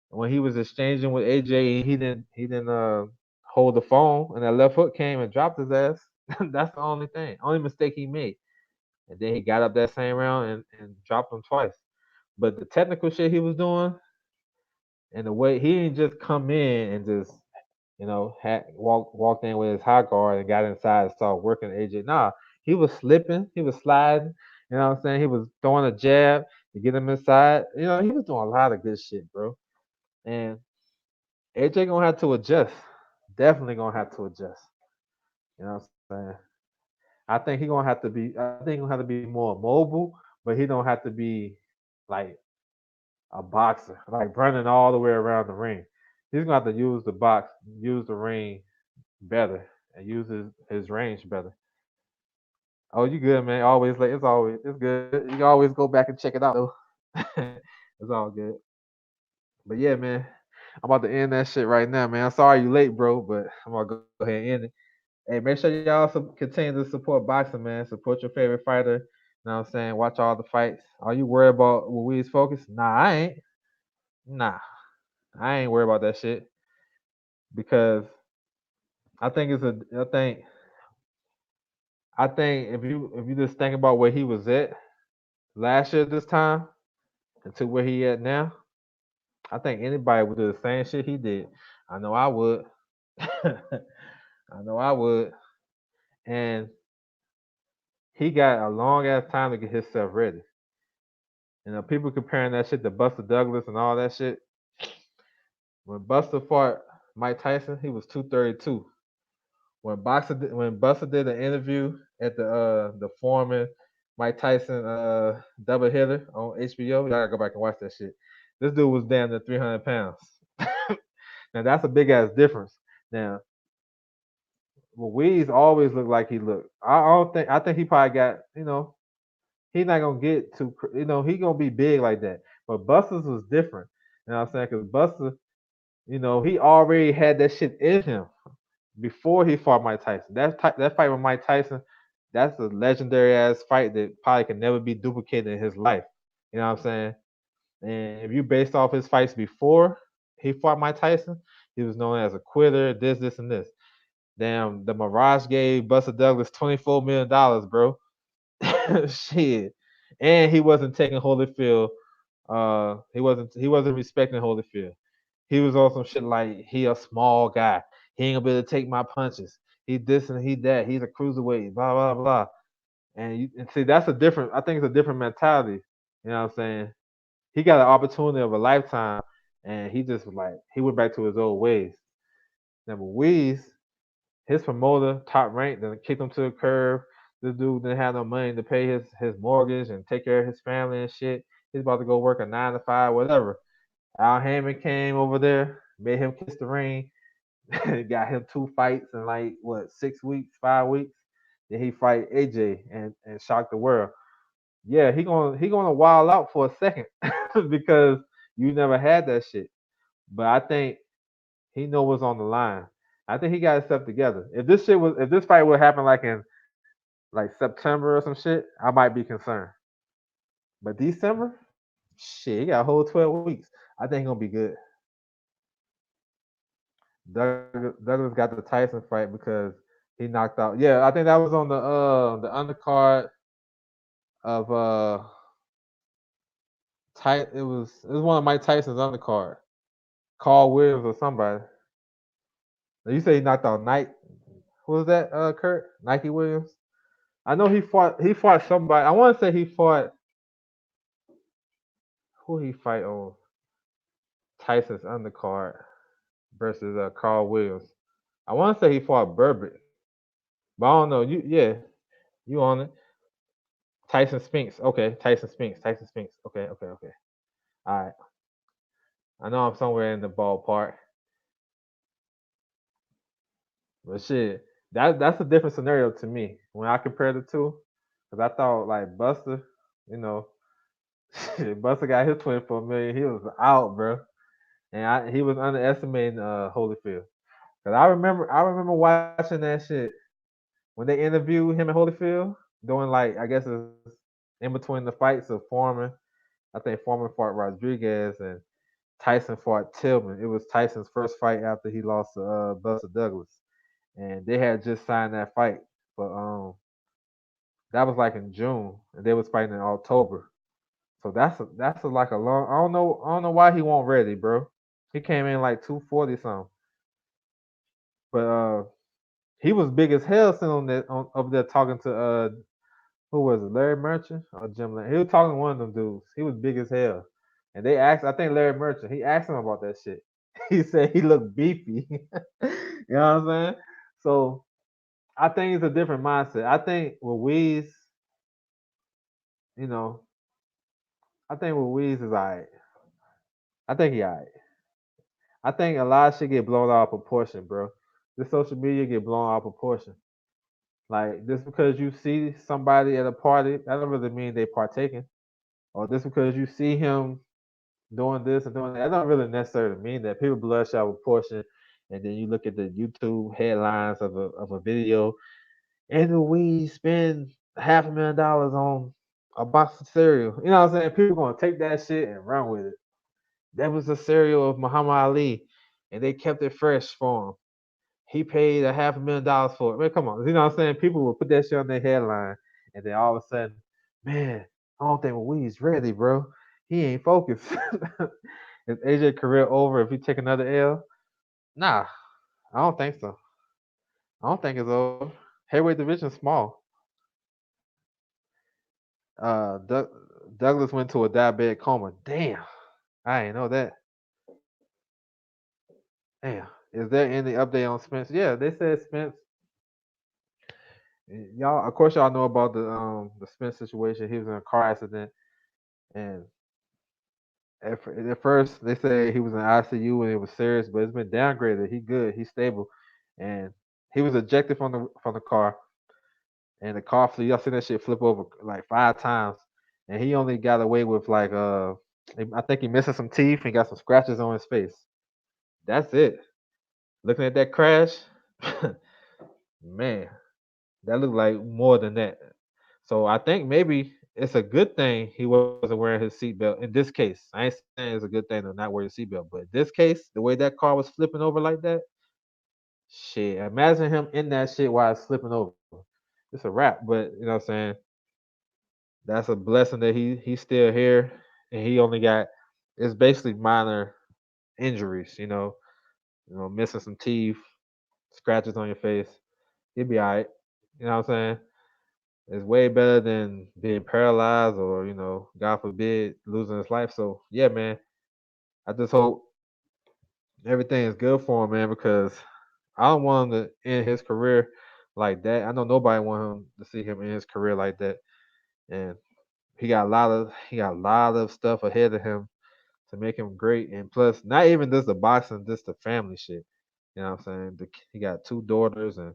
when he was exchanging with AJ and he didn't hold the phone and that left hook came and dropped his ass. That's the only thing. Only mistake he made. And then he got up that same round and dropped him twice. But the technical shit he was doing and the way he didn't just come in and just walked in with his high guard and got inside and started working AJ. Nah, he was slipping, he was sliding. You know what I'm saying? He was throwing a jab to get him inside. He was doing a lot of good shit, bro. And AJ gonna have to adjust. Definitely gonna have to adjust. You know what I'm saying? I think he gonna have to be. I think he gonna have to be more mobile, but he don't have to be like a boxer, like running all the way around the ring. He's gonna have to use the ring better, and use his range better. Oh, you good, man? Always late. It's good. You can always go back and check it out though. It's all good. But yeah, man, I'm about to end that shit right now, man. I'm sorry you late, bro, but I'm gonna go ahead and end it. Hey, make sure y'all continue to support boxing, man. Support your favorite fighter. You know what I'm saying? Watch all the fights. Are you worried about Louise Focus? Nah, I ain't. Nah, I ain't worried about that shit because I think it's a. I think if you just think about where he was at last year this time and to where he at now, I think anybody would do the same shit he did. I know I would. I know I would. And he got a long ass time to get himself ready. People comparing that shit to Buster Douglas and all that shit. When Buster fought Mike Tyson, he was 232. When Buster did an interview at the Foreman Mike Tyson double hitter on HBO, y'all gotta go back and watch that shit. This dude was down to 300 pounds. Now that's a big ass difference. Now Louise always looked like he looked. I think he probably got he's not gonna get too he gonna be big like that. But Buster's was different. You know what I'm saying? Because Buster, he already had that shit in him before he fought Mike Tyson. That fight with Mike Tyson, that's a legendary ass fight that probably can never be duplicated in his life. You know what I'm saying? And if you based off his fights before he fought Mike Tyson, he was known as a quitter, this, and this. Damn, the Mirage gave Buster Douglas $24 million, bro. Shit. And he wasn't taking Holyfield. He wasn't respecting Holyfield. He was on some shit like he a small guy. He ain't gonna be able to take my punches. He this and he that. He's a cruiserweight. Blah blah blah. And see that's a different. I think it's a different mentality. You know what I'm saying? He got an opportunity of a lifetime, and he just was like he went back to his old ways. Now Louise, his promoter, top ranked, then kicked him to the curb. This dude didn't have no money to pay his mortgage and take care of his family and shit. He's about to go work a 9 to 5, whatever. Al Heyman came over there, made him kiss the ring, got him 2 fights in like what 6 weeks, 5 weeks. Then he fight AJ and shock the world. Yeah, he gonna wild out for a second because you never had that shit. But I think he know what's on the line. I think he got himself together. If this fight would happen like in like September or some shit, I might be concerned. But December, shit, he got a whole 12 weeks. I think he's gonna be good. Douglas got the Tyson fight because he knocked out. Yeah, I think that was on the undercard of it was one of Mike Tyson's undercard. Carl Williams or somebody. Now, you say he knocked out Nike. Who was that? Kurt Nike Williams. I know he fought somebody. I want to say he fought who he fight on Tyson's undercard versus Carl Williams. I want to say he fought Burbage, but I don't know. You on it? Tyson Spinks. Okay, Tyson Spinks. Tyson Spinks. Okay, okay, okay. All right. I know I'm somewhere in the ballpark, but shit, that's a different scenario to me when I compare the two. Cause I thought like Buster, you know, shit, Buster got his 24 million. He was out, bro, and he was underestimating Holyfield. Cause I remember watching that shit when they interviewed him and Holyfield, doing like I guess it's in between the fights of Foreman. I think Foreman fought Rodriguez and Tyson fought Tillman. It was Tyson's first fight after he lost to Buster Douglas, and they had just signed that fight. But that was like in June, and they was fighting in October. So like a long. I don't know why he won't ready, bro. He came in like 240 something, but he was big as hell sitting on that up there talking to who was it, Larry Merchant or Jim? He was talking to one of them dudes. He was big as hell, and they asked. I think Larry Merchant. He asked him about that shit. He said he looked beefy. You know what I'm saying? So I think it's a different mindset. I think with Weeze, you know, I think with Weeze is alright. I think he alright. I think a lot of shit get blown out of proportion, bro. This social media get blown out of proportion. Like just because you see somebody at a party, that don't really mean they partaking. Or just because you see him doing this and doing that, that don't really necessarily mean that. People blush out with portion, and then you look at the YouTube headlines of a video, and we spend $500,000 on a box of cereal. You know what I'm saying? People gonna take that shit and run with it. That was the cereal of Muhammad Ali, and they kept it fresh for him. He paid $500,000 for it. Man, come on. You know what I'm saying? People will put that shit on their headline, and then all of a sudden, man, I don't think Wee's ready, bro. He ain't focused. Is AJ career over if he take another L? Nah, I don't think so. I don't think it's over. Heavyweight division small. Uh, Doug, Douglas went to a diabetic coma. Damn, I ain't know that. Damn. Is there any update on Spence? Yeah, they said Spence. Y'all, of course, y'all know about the Spence situation. He was in a car accident, and at first they say he was in ICU and it was serious, but it's been downgraded. He good. He's stable, and he was ejected from the car, and the car flew. Y'all seen that shit flip over like 5 times, and he only got away with like I think he missing some teeth and got some scratches on his face. That's it. Looking at that crash, man, that looked like more than that. So I think maybe it's a good thing he wasn't wearing his seatbelt in this case. I ain't saying it's a good thing to not wear your seatbelt, but in this case, the way that car was flipping over like that, shit. Imagine him in that shit while it's flipping over. It's a wrap, but you know what I'm saying? That's a blessing that he's still here and he only got it's basically minor injuries, missing some teeth, scratches on your face. He'll be all right. You know what I'm saying? It's way better than being paralyzed or, God forbid, losing his life. So yeah, man, I just hope everything is good for him, man, because I don't want him to end his career like that. I know nobody want him to see him end his career like that. And he got a lot of stuff ahead of him to make him great. And plus, not even just the boxing, just the family shit. You know what I'm saying? He got 2 daughters and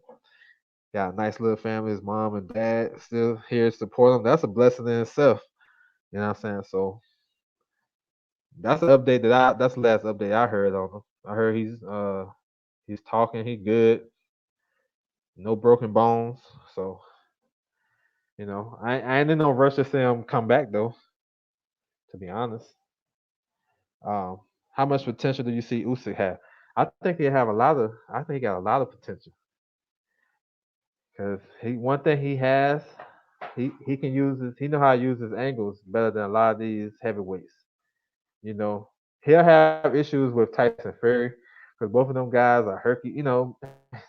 got a nice little family. His mom and dad still here to support him. That's a blessing in itself. You know what I'm saying? So that's the last update I heard on him. I heard he's talking, he good, no broken bones. So, I ain't in no rush to see him come back though, to be honest. Um, how much potential do you see Usyk have? I think he got a lot of potential. Because one thing he has, he can use he know how to use his angles better than a lot of these heavyweights. You know, he'll have issues with Tyson Fury because both of them guys are herky.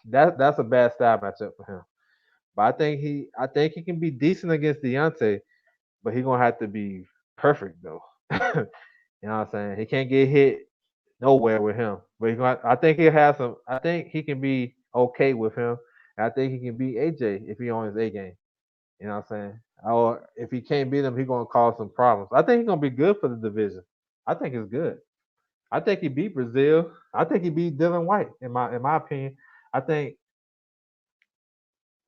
That's a bad style matchup for him. But I think he can be decent against Deontay, but he gonna have to be perfect though. You know what I'm saying? He can't get hit nowhere with him. But I think he has some. I think he can be okay with him. I think he can beat AJ if he on his A game. You know what I'm saying? or if he can't beat him, he's gonna cause some problems. I think he's gonna be good for the division. I think it's good. I think he beat Brazil. I think he beat Dylan White. In my opinion, I think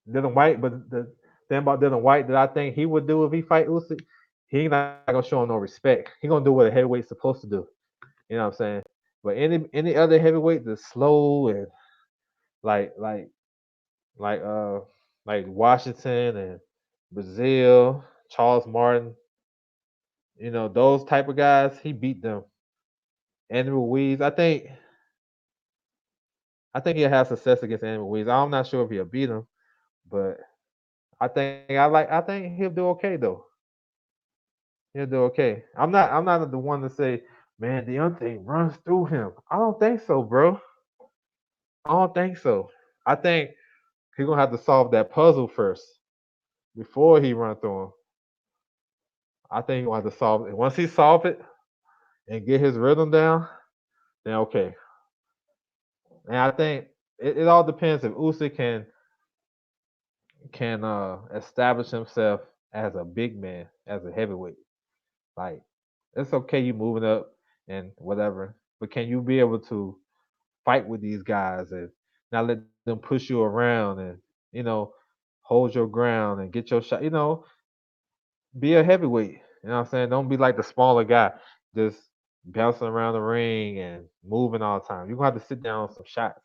Dylan White. But the thing about Dylan White that I think he would do if he fight Usyk, he ain't not gonna show him no respect. He gonna do what a heavyweight's supposed to do. You know what I'm saying? But any other heavyweight that's slow and like like like uh like Washington and Brazil, Charles Martin, those type of guys, he beat them. Andy Ruiz, I think he'll have success against Andy Ruiz. I'm not sure if he'll beat him, but I think he'll do okay though. He'll do okay. I'm not the one to say, man, Deontay runs through him. I don't think so, bro. I don't think so. I think he's gonna have to solve that puzzle first before he run through him. I think he's gonna have to solve it. Once he solve it and get his rhythm down, then okay. And I think it all depends if Usyk can establish himself as a big man, as a heavyweight. Like it's okay you moving up and whatever, but can you be able to fight with these guys and not let them push you around and you know hold your ground and get your shot? Be a heavyweight. You know what I'm saying? Don't be like the smaller guy, just bouncing around the ring and moving all the time. You're gonna have to sit down on some shots.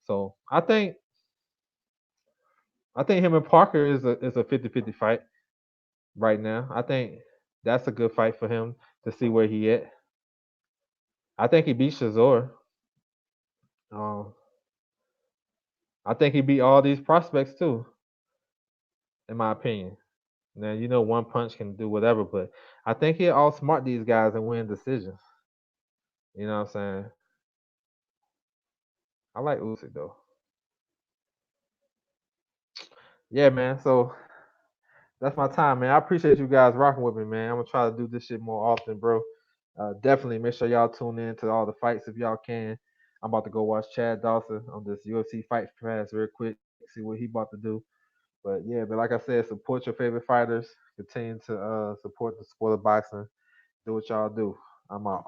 So I think him and Parker is a 50-50 fight right now. I think that's a good fight for him to see where he at. I think he beat Shazor. Um, I think he beat all these prospects too, in my opinion. Now one punch can do whatever, but I think he'll outsmart these guys and win decisions. You know what I'm saying? I like Usyk though. Yeah, man. So that's my time, man. I appreciate you guys rocking with me, man. I'm gonna try to do this shit more often, bro. Definitely make sure y'all tune in to all the fights if y'all can. I'm about to go watch Chad Dawson on this UFC Fight Pass real quick, see what he about to do. But yeah, but like I said, support your favorite fighters. Continue to support the sport of boxing. Do what y'all do. I'm out.